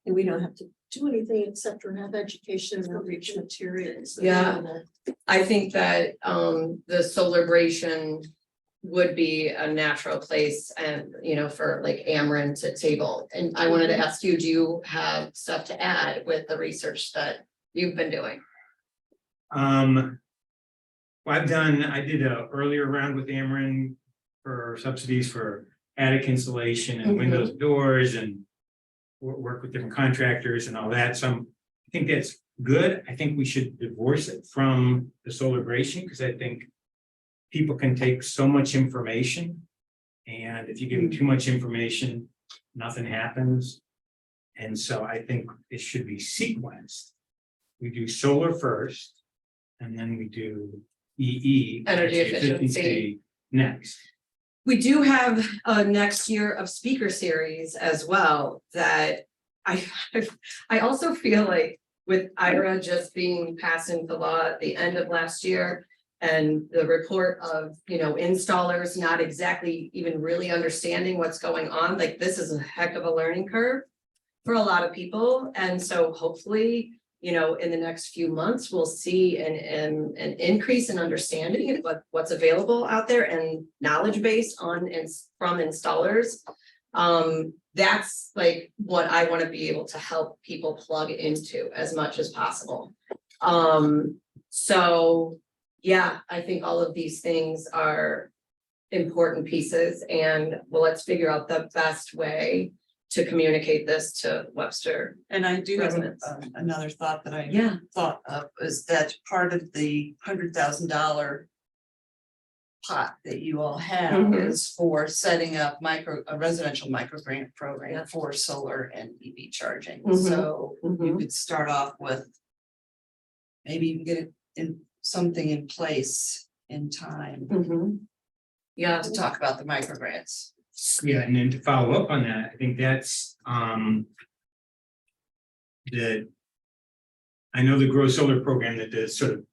And we don't have to do anything except for have education and outreach materials. Yeah. available. I think that the celebration would be a natural place and, for like Ameren to table. And I wanted to ask you, do you have stuff to add with the research that you've been doing? Well, I did a earlier round with Ameren for subsidies for attic insulation and windows, doors, and work with different contractors and all that. So I think that's good. I think we should divorce it from the celebration, because I think people can take so much information. And if you give them too much information, nothing happens. And so I think it should be sequenced. We do solar first, and then we do EE. Energy efficiency. Next. We do have a next year of speaker series as well that I I also feel like with IRA just being passed into law at the end of last year. And the report of, installers not exactly even really understanding what's going on, like this is a heck of a learning curve for a lot of people. And so hopefully, in the next few months, we'll see an increase in understanding of what's available out there and knowledge base on and from installers. That's like what I want to be able to help people plug into as much as possible. So yeah, I think all of these things are important pieces, and let's figure out the best way to communicate this to Webster. And I do have Residents. another thought that I Yeah. thought of is that part of the $100,000 pot that you all have Mhm. is for setting up a residential micro grant Yeah. program for solar and EV charging. Mhm. So you Mhm. could start off with maybe you can get it in something in place in time Yeah, to talk about the micro grants. Yeah, and then to follow up on that, I think that's I know the Grow Solar program, that the sort of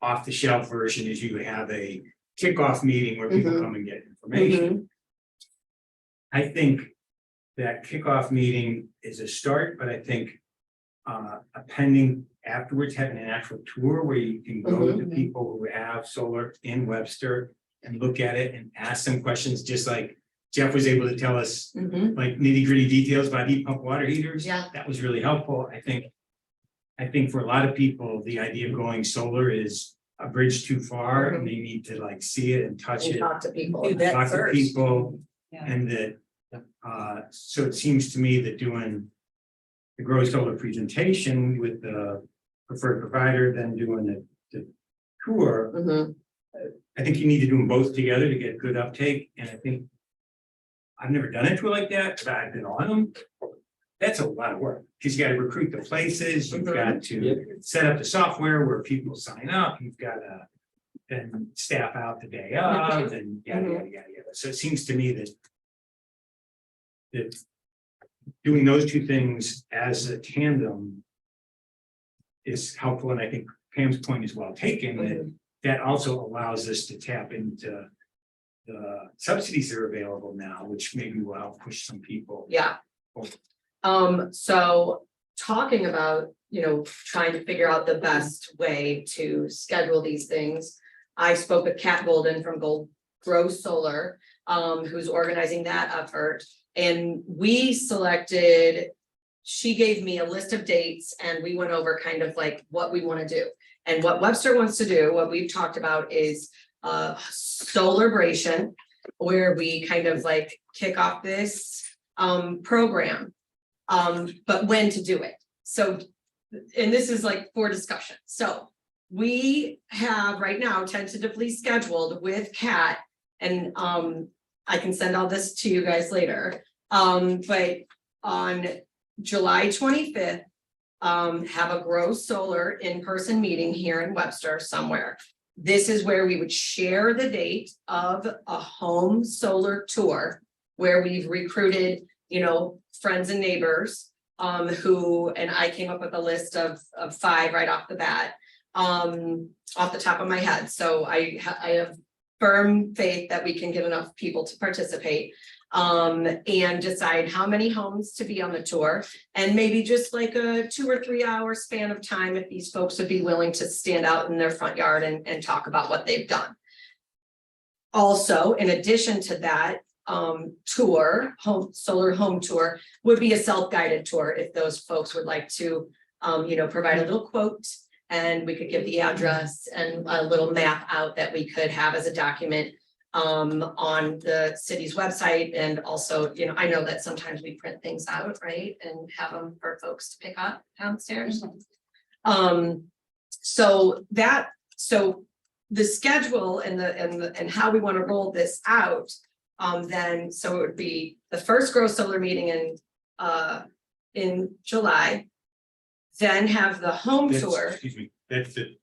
off the shelf version is you have a kickoff meeting where people Mhm. come and get information. I think that kickoff meeting is a start, but I think pending afterwards, having an actual tour where you can go to people who have solar in Webster and look at it and ask them questions, just like Jeff was able to tell us like nitty gritty details about heat pump water heaters. Yeah. That was really helpful. I think for a lot of people, the idea of going solar is a bridge too far and they need to like see it and touch and it. talk to people. Do that Talk to first. people. Yeah. And that, so it seems to me that doing the Grow Solar presentation with the preferred provider, then doing the tour, Mhm. I think you need to do them both together to get good uptake. And I think I've never done a tour like that, but I've been on them. That's a lot of work, because you got to recruit the places, you've got to set up the software where people sign up, you've got to then staff out the day of, and yada, yada, yada, yada. So it seems to me that doing those two things as a tandem is helpful, and I think Pam's point is well taken, that also allows us to tap into the subsidies that are available now, which maybe will help push some people. Yeah. So talking about, trying to figure out the best way to schedule these things. I spoke with Kat Golden from Grow Solar, who's organizing that effort. And we selected, she gave me a list of dates and we went over kind of like what we want to do. And what Webster wants to do, what we've talked about is Solarbration, where we kind of like kick off this program. But when to do it. So, and this is like for discussion. So we have right now tentatively scheduled with Kat, and I can send all this to you guys later. But on July 25th, have a Grow Solar in-person meeting here in Webster somewhere. This is where we would share the date of a home solar tour where we've recruited, friends and neighbors, who, and I came up with a list of 5 right off the bat, off the top of my head. So I have firm faith that we can get enough people to participate, and decide how many homes to be on the tour, and maybe just like a 2 or 3 hour span of time if these folks would be willing to stand out in their front yard and talk about what they've done. Also, in addition to that, solar home tour would be a self-guided tour if those folks would like to, provide a little quote, and we could give the address and a little map out that we could have as a document on the city's website. And also, I know that sometimes we print things out, right, and have them for folks to pick up downstairs. So the schedule and how we want to roll this out, then, so it would be the first Grow Solar meeting in July, then have the home That's- tour, Excuse me, that's the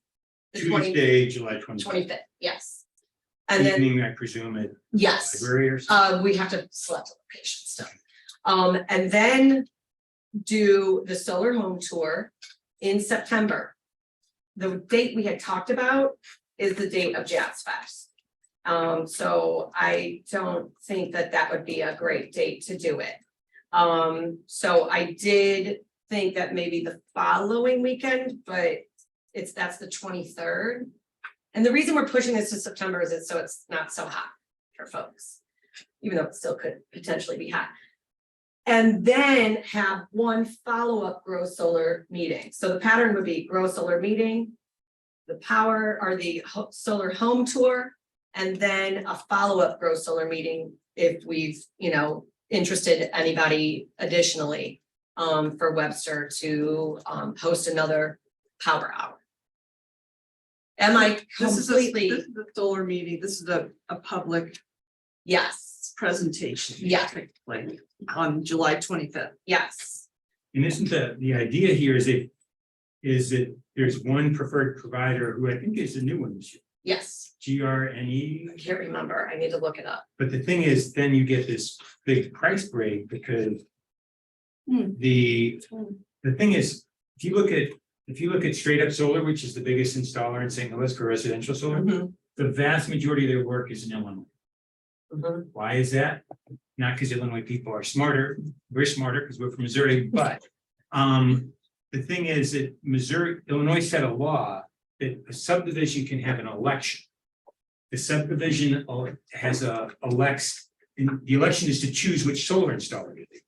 the 20 Tuesday, July 25th. 25th, yes. And then, Evening, I presume, at yes, library or something. we have to select a location still. And then do the solar home tour in September. The date we had talked about is the date of Jazz Fest. So I don't think that that would be a great date to do it. So I did think that maybe the following weekend, but that's the 23rd. And the reason we're pushing this to September is so it's not so hot for folks, even though it still could potentially be hot. And then have one follow-up Grow Solar meeting. So the pattern would be Grow Solar meeting, the power or the solar home tour, and then a follow-up Grow Solar meeting if we've, interested anybody additionally for Webster to host another power hour. Am I This is completely? the solar meeting, this is a public Yes, presentation. Yeah. Like on July 25th. yes, And isn't the idea here is that there's one preferred provider who I think is a new one this year, yes. GRNE. I can't remember. I need to look it up. But the thing is, then you get this big price break because the thing is, if you look at Straight Up Solar, which is the biggest installer in St. Louis for residential solar, Mhm, the vast majority of their work is in Illinois. mhm. Why is that? Not because Illinois people are smarter, we're smarter because we're from Missouri, but the thing is that Illinois set a law that a subdivision can have an election. The subdivision has and the election is to choose which solar installer to do.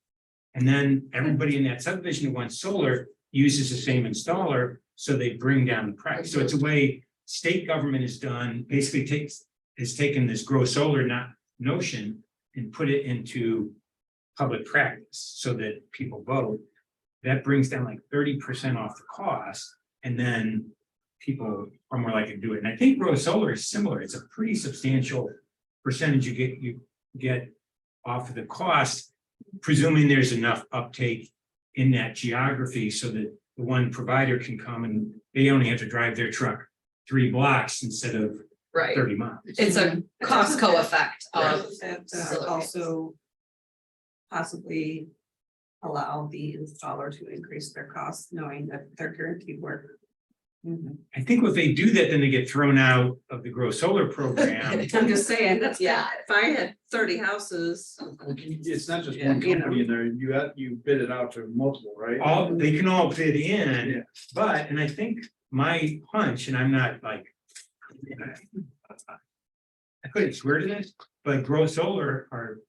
And then everybody in that subdivision who wants solar uses the same installer, so they bring down the price. So it's a way state government has done, basically has taken this Grow Solar notion and put it into public practice so that people vote. That brings down like 30% off the cost, and then people are more likely to do it. And I think Grow Solar is similar. It's a pretty substantial percentage you get off of the cost, presuming there's enough uptake in that geography so that the one provider can come and they only have to drive their truck 3 blocks instead of Right. 30 miles. It's a Costco effect of That solar also possibly allow the installer to increase their costs, knowing that they're guaranteed work. I think if they do that, then they get thrown out of the Grow Solar program. I'm just saying, that's, Yeah. if I had 30 houses. It's not just Yeah, one you know. company in there, you bid it out to multiple, right? They can all bid Yeah. in, but, and I think my hunch, and I'm not like. I couldn't swear to this, but Grow Solar or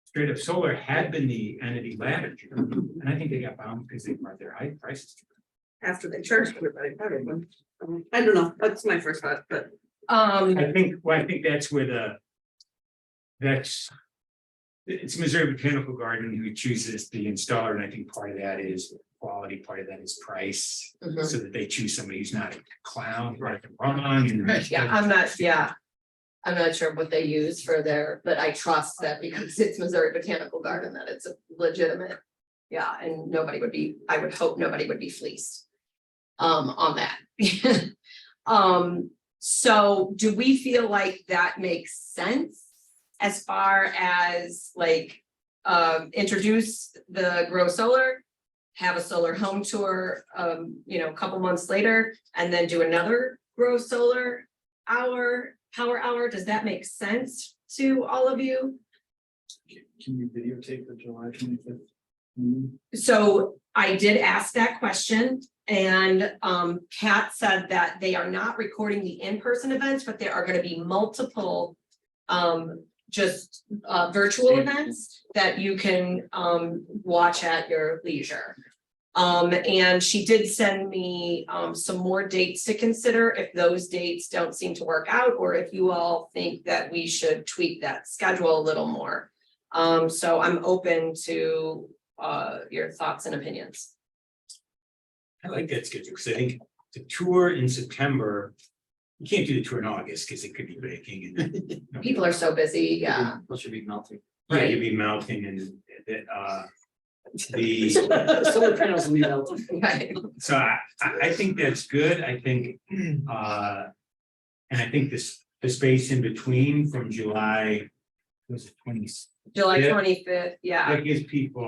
Straight Up Solar had been the entity last year. And I think they got bound because they brought their high prices. After they charged everybody better, but I don't know, that's my first thought, but. I think that's where it's Missouri Botanical Garden who chooses the installer, and I think part of that is quality, part of that is price. Mhm. So that they choose somebody who's not a clown, right, wrong, and. Yeah, I'm not sure what they use for but I trust that because it's Missouri Botanical Garden, that it's a legitimate. Yeah, and I would hope nobody would be fleeced. On that. So do we feel like that makes sense? As far as like, introduce the Grow Solar, have a solar home tour, a couple months later, and then do another Grow Solar power hour, does that make sense to all of you? Can you videotape the July 25th? So I did ask that question, and Kat said that they are not recording the in-person events, but there are going to be multiple virtual events that you can watch at your leisure. And she did send me some more dates to consider if those dates don't seem to work out, or if you all think that we should tweak that schedule a little more. So I'm open to your thoughts and opinions. I like that schedule, because I think the tour in September, you can't do the tour in August because it could be baking and. People are so busy, yeah. Plus you'll be melting. Yeah, you'd be melting and the, Solar panels will be melting. Right. so I think that's good, I think, and I think this the space in between from July, was it 20? July Yeah. 25th, yeah. It gives people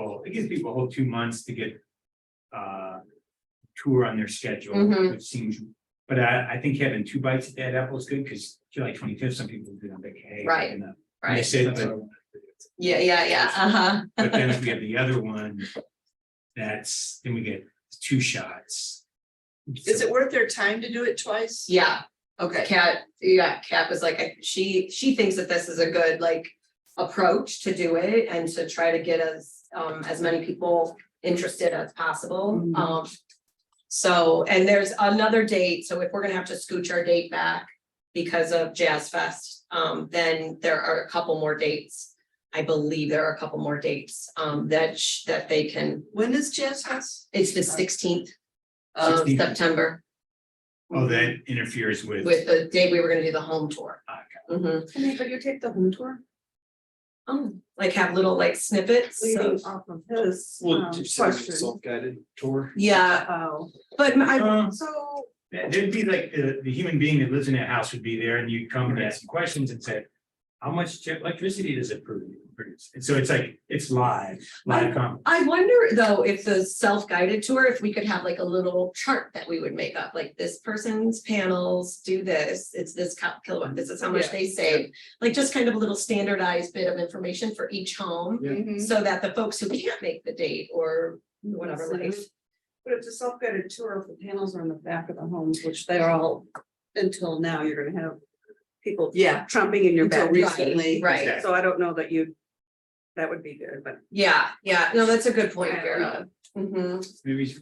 a whole 2 months to get tour on their schedule, Mhm. which seems, but I think having 2 bites at that apple is good, because July 25th, some people do on vacation. Right, and right. miss it, That's but what I wanted to do. Yeah, uh-huh. but then if we have the other one, then we get 2 shots. Is it worth their time to do it twice? Yeah, Okay. Kat was like, she thinks that this is a good like approach to do it and to try to get as many people interested as possible. So, and there's another date, so if we're gonna have to scooch our date back because of Jazz Fest, then there are a couple more dates. I believe there are a couple more dates that they can, When is Jazz Fest? it's the 16th of 16th. September Oh, that interferes with. with the day we were gonna do the home tour. Okay. Mhm. But you take the home tour? Like have little like snippets Leading of, off of his Well, did you say it was a question. self-guided tour? yeah, Oh, but I, so There'd be like the human being that lives in that house would be there, and you'd come and ask some questions and say, how much electricity does it produce? And so it's like, it's live comment. I wonder though, if the self-guided tour, if we could have like a little chart that we would make up, like this person's panels do this, it's this kilowatt, this is how much they save. Like just kind of a little standardized bit of information for each home, Mhm. so that the folks who can't make the date or whatever life. but it's a self-guided tour if the panels are in the back of the homes, which they're all, until now, you're gonna have people Yeah. trumping in your Until back. recently. Right, So I don't know that that would be good, but. yeah, no, that's a good point, Vera. Mhm. Maybe.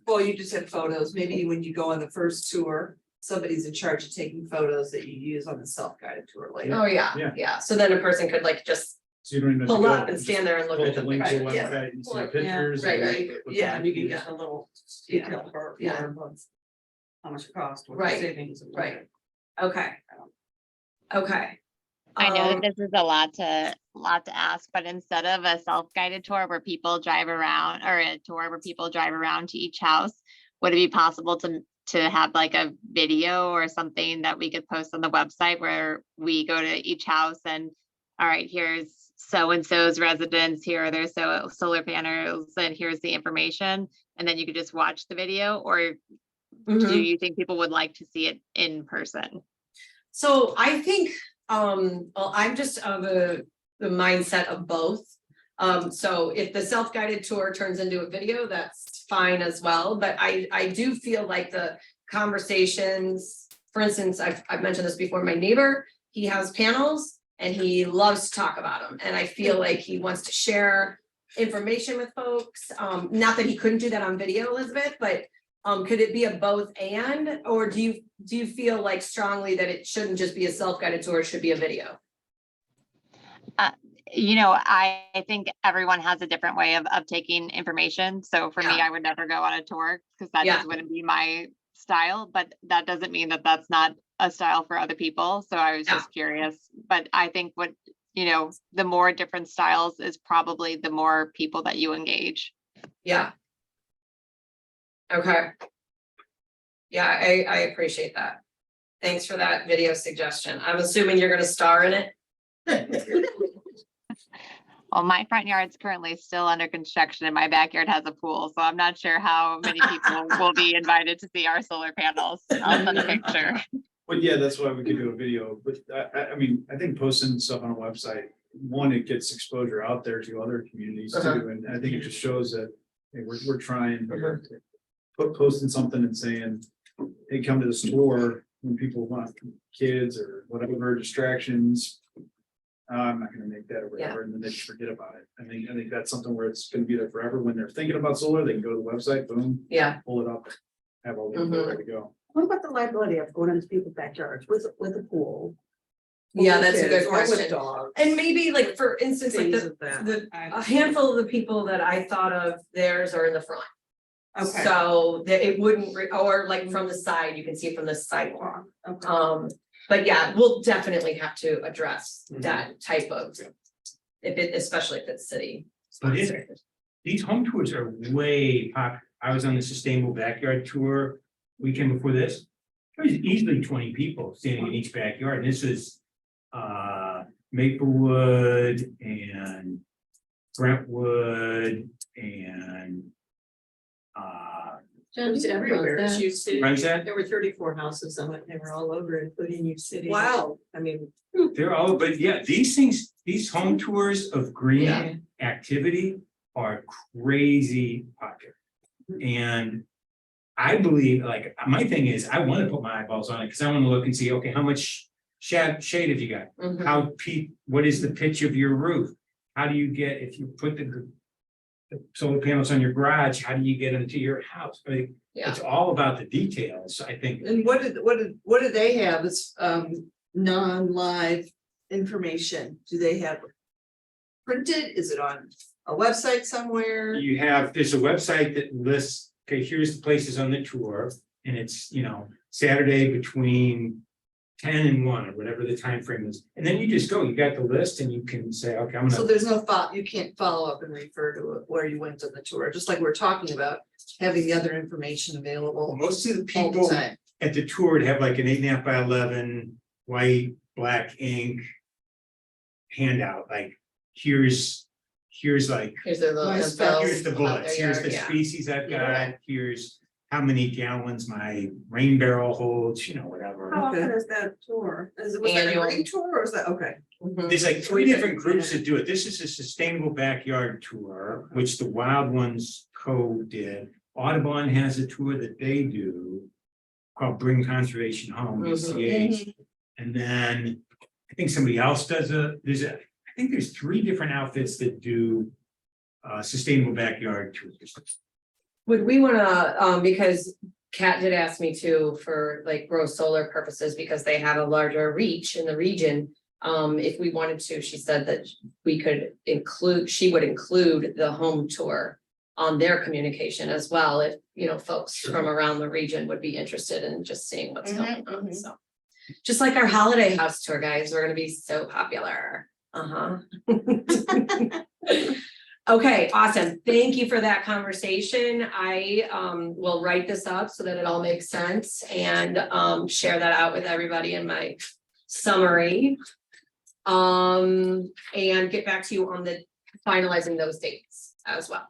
Well, you just had photos. Maybe when you go on the first tour, somebody's in charge of taking photos that you use on the self-guided tour later. Oh, yeah, Yeah. yeah, so then a person could like just So you don't even have to pull go, up and just stand there and look pull at up the the link to the picture, yeah. website and see the Yeah. pictures. Right, and right. what Yeah. time You can you get a little Yeah. detail for Yeah. how much it costs, what Right, the savings. and right. Okay. Okay. I know Um, that this is a lot to ask, but instead of a self-guided tour where people drive around, or a tour where people drive around to each house, would it be possible to have like a video or something that we could post on the website where we go to each house and, all right, here's so-and-so's residence, here are their solar panels, and here's the information, and then you could just watch the video, or do mhm. you think people would like to see it in person? So I think, well, I'm just of the mindset of both. So if the self-guided tour turns into a video, that's fine as well, but I do feel like the conversations, for instance, I've mentioned this before, my neighbor, he has panels and he loves to talk about them, and I feel like he wants to share information with folks. Not that he couldn't do that on video, Elizabeth, but could it be a both and, or do you feel like strongly that it shouldn't just be a self-guided tour, it should be a video? You know, I think everyone has a different way of taking information. So for me, Yeah. I would never go on a tour because that Yeah. just wouldn't be my style, but that doesn't mean that that's not a style for other people. So I was Yeah. just curious, but I think the more different styles is probably the more people that you engage. Yeah. Okay. Yeah, I appreciate that. Thanks for that video suggestion. I'm assuming you're gonna star in it? Well, my front yard's currently still under construction and my backyard has a pool, so I'm not sure how many people will be invited to see our solar panels. I'll send a picture. But yeah, that's why we could do a video, but I mean, I think posting stuff on a website, one, it gets exposure out there to other communities too, and I think it just shows that, hey, we're trying here to posting something and saying, hey, come to the store when people want kids or whatever distractions. I'm not gonna make that or whatever, and then they just forget about it. I think that's something where it's gonna be there forever. When they're thinking about solar, they can go to the website, boom, Yeah, pull it up, have all the info ready to go. What about the liability of going into people's backyards with a pool? yeah, that's a Kids, good or with question. dogs, And maybe like, for instance, like things of that. a handful of the people that I thought of, theirs are in the front. Okay. So that it wouldn't, or like from the side, you can see it from the sidewalk. Okay. But yeah, we'll definitely have to address Mhm. that type of, especially if it's city. But these home tours are way popular. I was on the Sustainable Backyard Tour weekend before this. There's easily 20 people standing in each backyard, and this is Maplewood and Brentwood and It was everywhere. It's U City. Where's that? There were 34 houses on it. They were all over, including U City. Wow. I mean, They're all, but yeah, these things, these home tours of Yeah. green activity are crazy popular. And I believe, like, my thing is, I want to put my eyeballs on it because I want to look and see, okay, how much shade have you got? How what is the pitch of your roof? How do you get, if you put the solar panels on your garage, how do you get them to your house? I mean, Yeah. it's all about the details, I think. And what do they have as non-live information? Do they have printed? Is it on a website somewhere? There's a website that lists, okay, here's the places on the tour, and it's, Saturday between 10 and 1, or whatever the time frame is. And then you just go, you got the list and you can say, okay, I'm So gonna, there's no you can't follow up and refer to where you went on the tour, just like we're talking about, having the other information available most of the all the people time. at the tour would have like an 8.5 by 11 white, black ink handout, like, here's like, Here's their little Nice info here's the about bullets, their here's yard, the yeah. species I've Yeah. got, here's how many gallons my rain barrel holds, whatever. How often Okay. is that tour? Was that a Annual. green tour or is that, okay? Mhm. There's like 3 different groups that do it. This is a sustainable backyard tour, which the Wild Ones did. Audubon has a tour that they do called Bring Conservation Home, BCH. And then I think somebody else does I think there's 3 different outfits that do sustainable backyard tours. Would we wanna, because Kat did ask me to for like grow solar purposes, because they have a larger reach in the region. If we wanted to, she said that she would include the home tour on their communication as well, if, folks from around the region would be interested in just seeing what's going on, so. Just like our holiday house tour, guys, we're gonna be so popular. Okay, awesome. Thank you for that conversation. I will write this up so that it all makes sense and share that out with everybody in my summary. And get back to you on the finalizing those dates as well.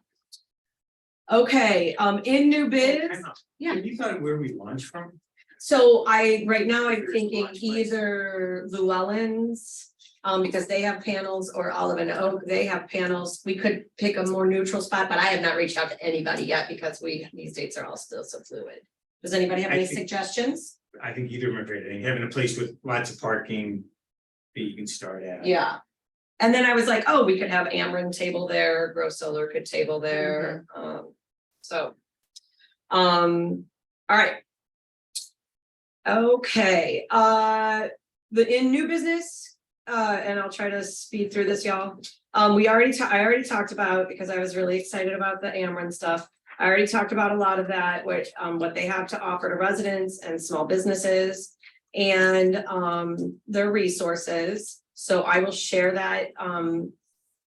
Okay, in new biz. Yeah. Have you thought of where we launch from? So right now I'm thinking either Llewellyn's, because they have panels, or Olive and Oak, they have panels. We could pick a more neutral spot, but I have not reached out to anybody yet because these dates are all still so fluid. Does anybody have I any think- suggestions? I think either of them are great. I think having a place with lots of parking that you can start at. Yeah. And then I was like, oh, we could have Ameren table there, Grow Solar could table there, all right. Okay, in new business, and I'll try to speed through this, y'all. I already talked about, because I was really excited about the Ameren stuff. I already talked about a lot of that, which, what they have to offer to residents and small businesses and, their resources. So I will share that,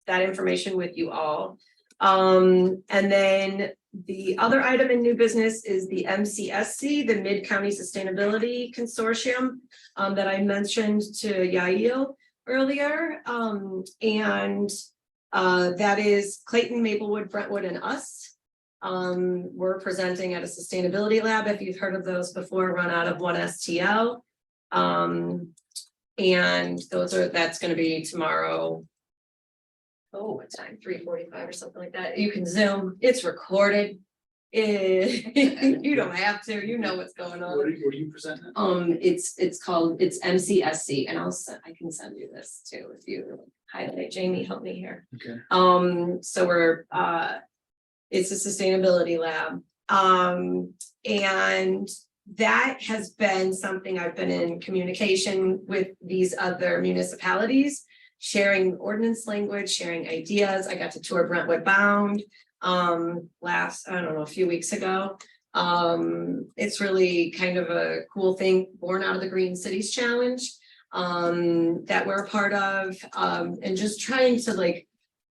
that information with you all. And then the other item in new business is the MCSC, the Mid-County Sustainability Consortium, that I mentioned to Yael earlier. That is Clayton, Maplewood, Brentwood, and us. We're presenting at a sustainability lab. If you've heard of those before, run out of 1STL. And that's gonna be tomorrow. Oh, what time? 3:45 or something like that. You can Zoom, it's recorded. You don't have to, you know what's going on. What are you presenting? It's MCSC, and I can send you this too, if you highlight. Jamie, help me here. Okay. So we're, it's a sustainability lab. And that has been something I've been in communication with these other municipalities, sharing ordinance language, sharing ideas. I got to tour Brentwood Bound a few weeks ago. It's really kind of a cool thing born out of the Green Cities Challenge that we're a part of, and just trying to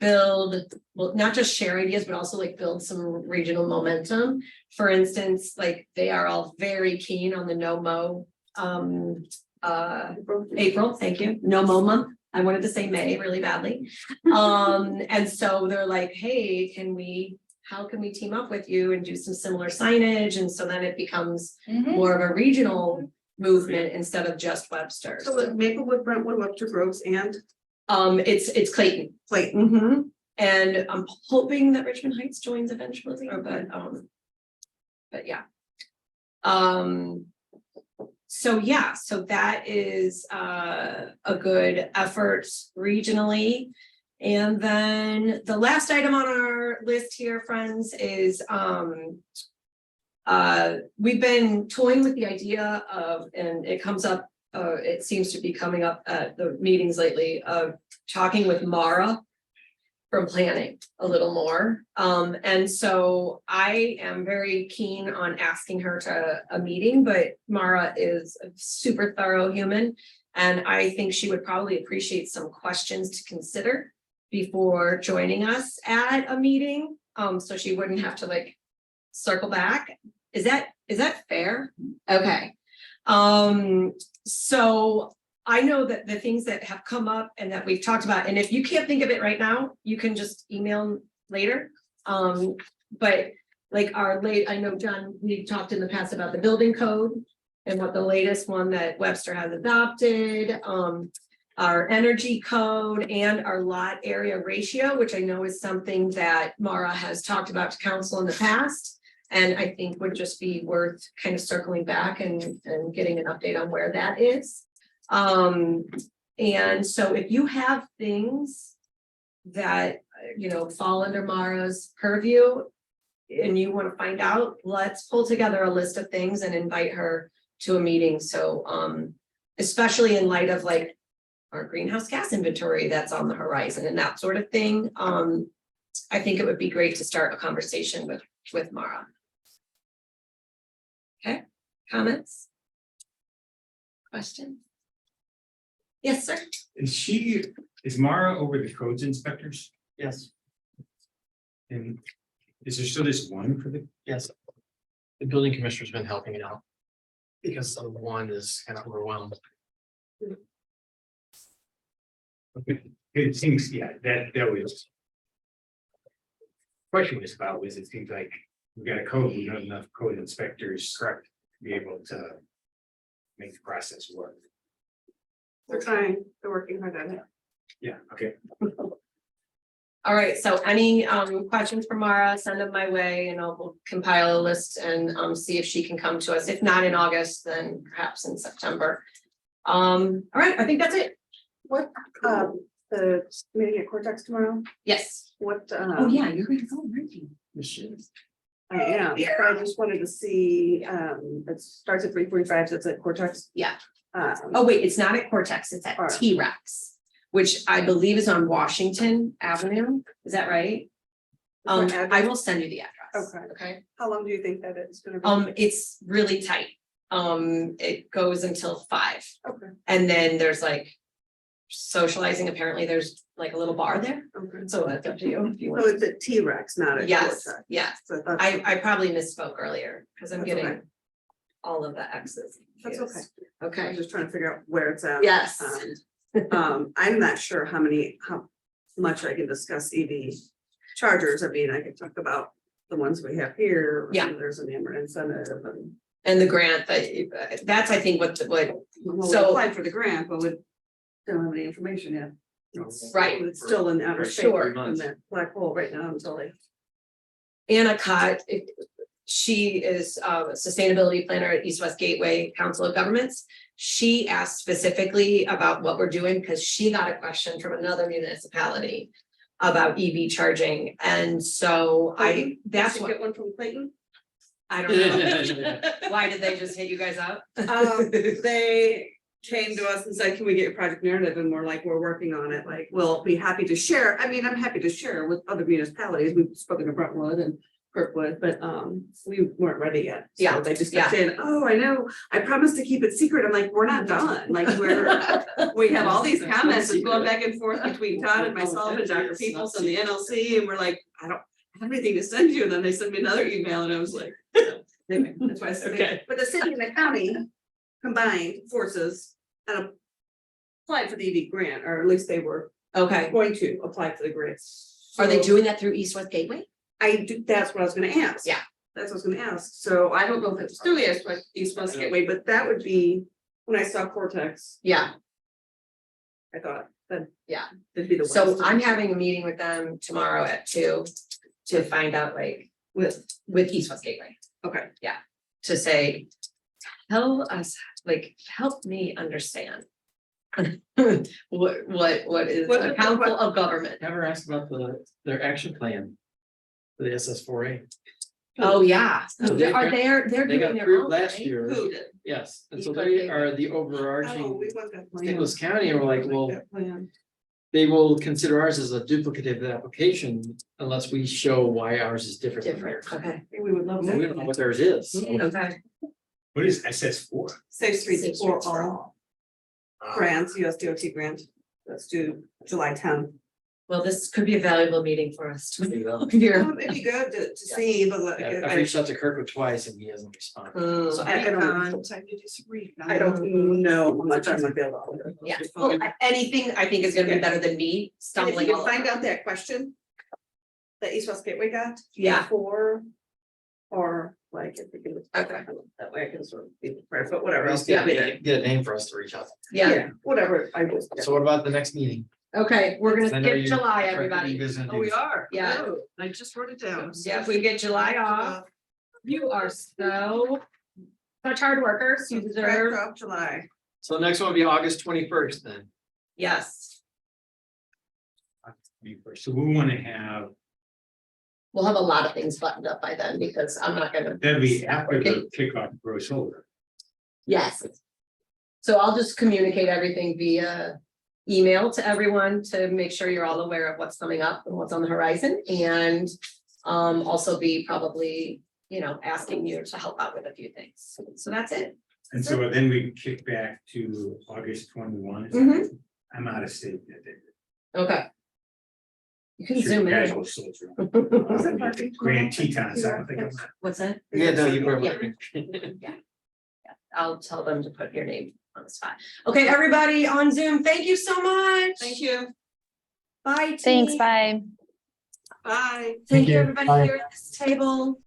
build, well, not just share ideas, but also like build some regional momentum. For instance, like they are all very keen on the no mow. April, thank you, no mow month. I wanted to say May really badly. And so they're like, hey, how can we team up with you and do some similar signage? And so then it becomes more of a regional movement instead of just Webster. So with Maplewood, Brentwood, Webster Groves and It's Clayton. Clayton. Mhm. And I'm hoping that Richmond Heights joins eventually, but yeah. So yeah, so that is a good effort regionally. And then the last item on our list here, friends, is we've been toying with the idea of, and it comes up, it seems to be coming up at the meetings lately, of talking with Mara from planning a little more. And so I am very keen on asking her to a meeting, but Mara is a super thorough human. And I think she would probably appreciate some questions to consider before joining us at a meeting. So she wouldn't have to like circle back. Is that fair? Okay. So I know that the things that have come up and that we've talked about, and if you can't think of it right now, you can just email later. But like I know, John, we talked in the past about the building code and what the latest one that Webster has adopted, our energy code and our lot area ratio, which I know is something that Mara has talked about to council in the past. And I think would just be worth kind of circling back and getting an update on where that is. And so if you have things that, fall under Mara's purview and you want to find out, let's pull together a list of things and invite her to a meeting. So, especially in light of like our greenhouse gas inventory that's on the horizon and that sort of thing. I think it would be great to start a conversation with Mara. Okay, comments? Questions? Yes, sir. Is Mara over the codes inspectors? Yes, And is there still this one for the? yes. The building commissioner's been helping it out. Because the one is kind of overwhelmed. It seems, yeah, that was. Question was about was it seems like we got a code, we don't have enough code inspectors, correct, to be able to. Make the process work. They're trying, they're working hard on it. Yeah, okay. All right, so any questions for Mara, send them my way and we'll compile a list and see if she can come to us. If not in August, then perhaps in September. All right, I think that's it. What, the meeting at Cortex tomorrow? Yes. What, Oh, yeah, you're going to go, aren't you? I am, but I just wanted to see, it starts at 3:45, so it's at Cortex. Yeah. Oh, Oh, wait, it's not at Cortex, it's at Alright. T-Rex, which I believe is on Washington Avenue. Is that right? What address? I will send you the address. Okay. Okay. how long do you think that it's gonna be? It's really tight. It goes until 5. Okay, And then there's like socializing. Apparently there's like a little bar there. okay. So that's up to you if you So want. it's at T-Rex, not at Yes, Cortex. yes. So I thought. I probably misspoke earlier because I'm That's getting okay. all of the X's. That's okay. confused. I was Okay, just trying to figure out where it's at. yes. I'm not sure how much I can discuss EV chargers. I mean, I could talk about the ones we have here. Yeah. There's an Ameren incentive and. And the grant that's, I think, what Well, we So- applied for the grant, but we don't have any information yet. Right. It's still in outer space Sure. in that black hole right now until they. Anna Cott, she is a sustainability planner at East West Gateway Council of Governments. She asked specifically about what we're doing because she got a question from another municipality about EV charging. And so that's Did you what, get one from Clayton? I don't know. Why did they just hit you guys up? They came to us and said, can we get your project narrative? And we're like, we're working on it. Like, we'll be happy to share. I mean, I'm happy to share with other municipalities. We've spoken to Brentwood and Kirkwood, but we weren't ready yet. So Yeah, they just kept saying, oh, I know, I promised to keep it secret. I'm like, we're not done. Like, we have all these comments that's going back and forth between Todd and myself and Dr. Peoples and the NLC, and we're like, I don't have anything to send you. And then they sent me another email and I was like, anyway, that's why I said, Okay. but the city and the county combined forces and applied for the ED grant, or at least they were Okay, going to apply for the grant. are they So- doing that through East West Gateway? I do, that's what I was gonna ask. Yeah. That's what I was gonna ask. So I don't know if it's through the East West Gateway, but that would be, when I saw Cortex, Yeah, I thought that. Yeah. That'd be the. so West. I'm having a meeting with them tomorrow at 2 to find out like with East West Gateway. Okay, To say, tell us, like, help me understand. What is What- a council of government? Never asked about their action plan. For the SS4A. Oh, yeah, So they're they got doing their approved own, last right? year, who did? yes, and so East they West are the Oh, overarching. we want that plan. St. Louis County, and we're like, well, That plan. they will consider ours as a duplicative application unless we show why ours is different. than Different, theirs. okay. We would love Well, we don't know what theirs is. so- Okay. What is SS4? Safe Streets Safe for Streets for All grants, US DOT grant, that's due July 10th. Well, this could be a valuable meeting for us to hear. It'd be good to see, but like, Yeah, I've I reached out to Kirkwood twice and he hasn't responded. Mm, So I don't know how much I'm gonna be able to. Yeah, well, anything I think is gonna be better than me And if stumbling. you all can find over. out that question. That East West Gateway got. Yeah. Before. Or like, if we can. Okay. That way I can sort of be prepared, but whatever. At I'll least get get a name for us to reach out. Yeah, Whatever, I will. So what about the next meeting? okay, we're I gonna know skip you- July, you everybody. guys are gonna Oh, we do- are. Yeah. Oh, I just wrote it down. Yeah, if we get July off, you are such hard workers, you Crack deserve, off July. So the next one will be August 21st then. yes, So we want to have, we'll have a lot of things buttoned up by then, because I'm not gonna. that'd be after the kickoff of Grow Solar. Yes. So I'll just communicate everything via email to everyone to make sure you're all aware of what's coming up and what's on the horizon, and also be probably, asking you to help out with a few things. So that's it. And so then we kick back to August 21. Mhm. I'm out of state that day. Okay. You can Sure, zoom guys in. will soldier. Grand Tetons, I don't think I'm. What's that? Yeah, no, you were. Yeah. I'll tell them to put your name on the spot. Okay, everybody on Zoom, thank you so much. Thank you. Bye. Thanks, team. bye. Bye. Thank you, everybody here at this table.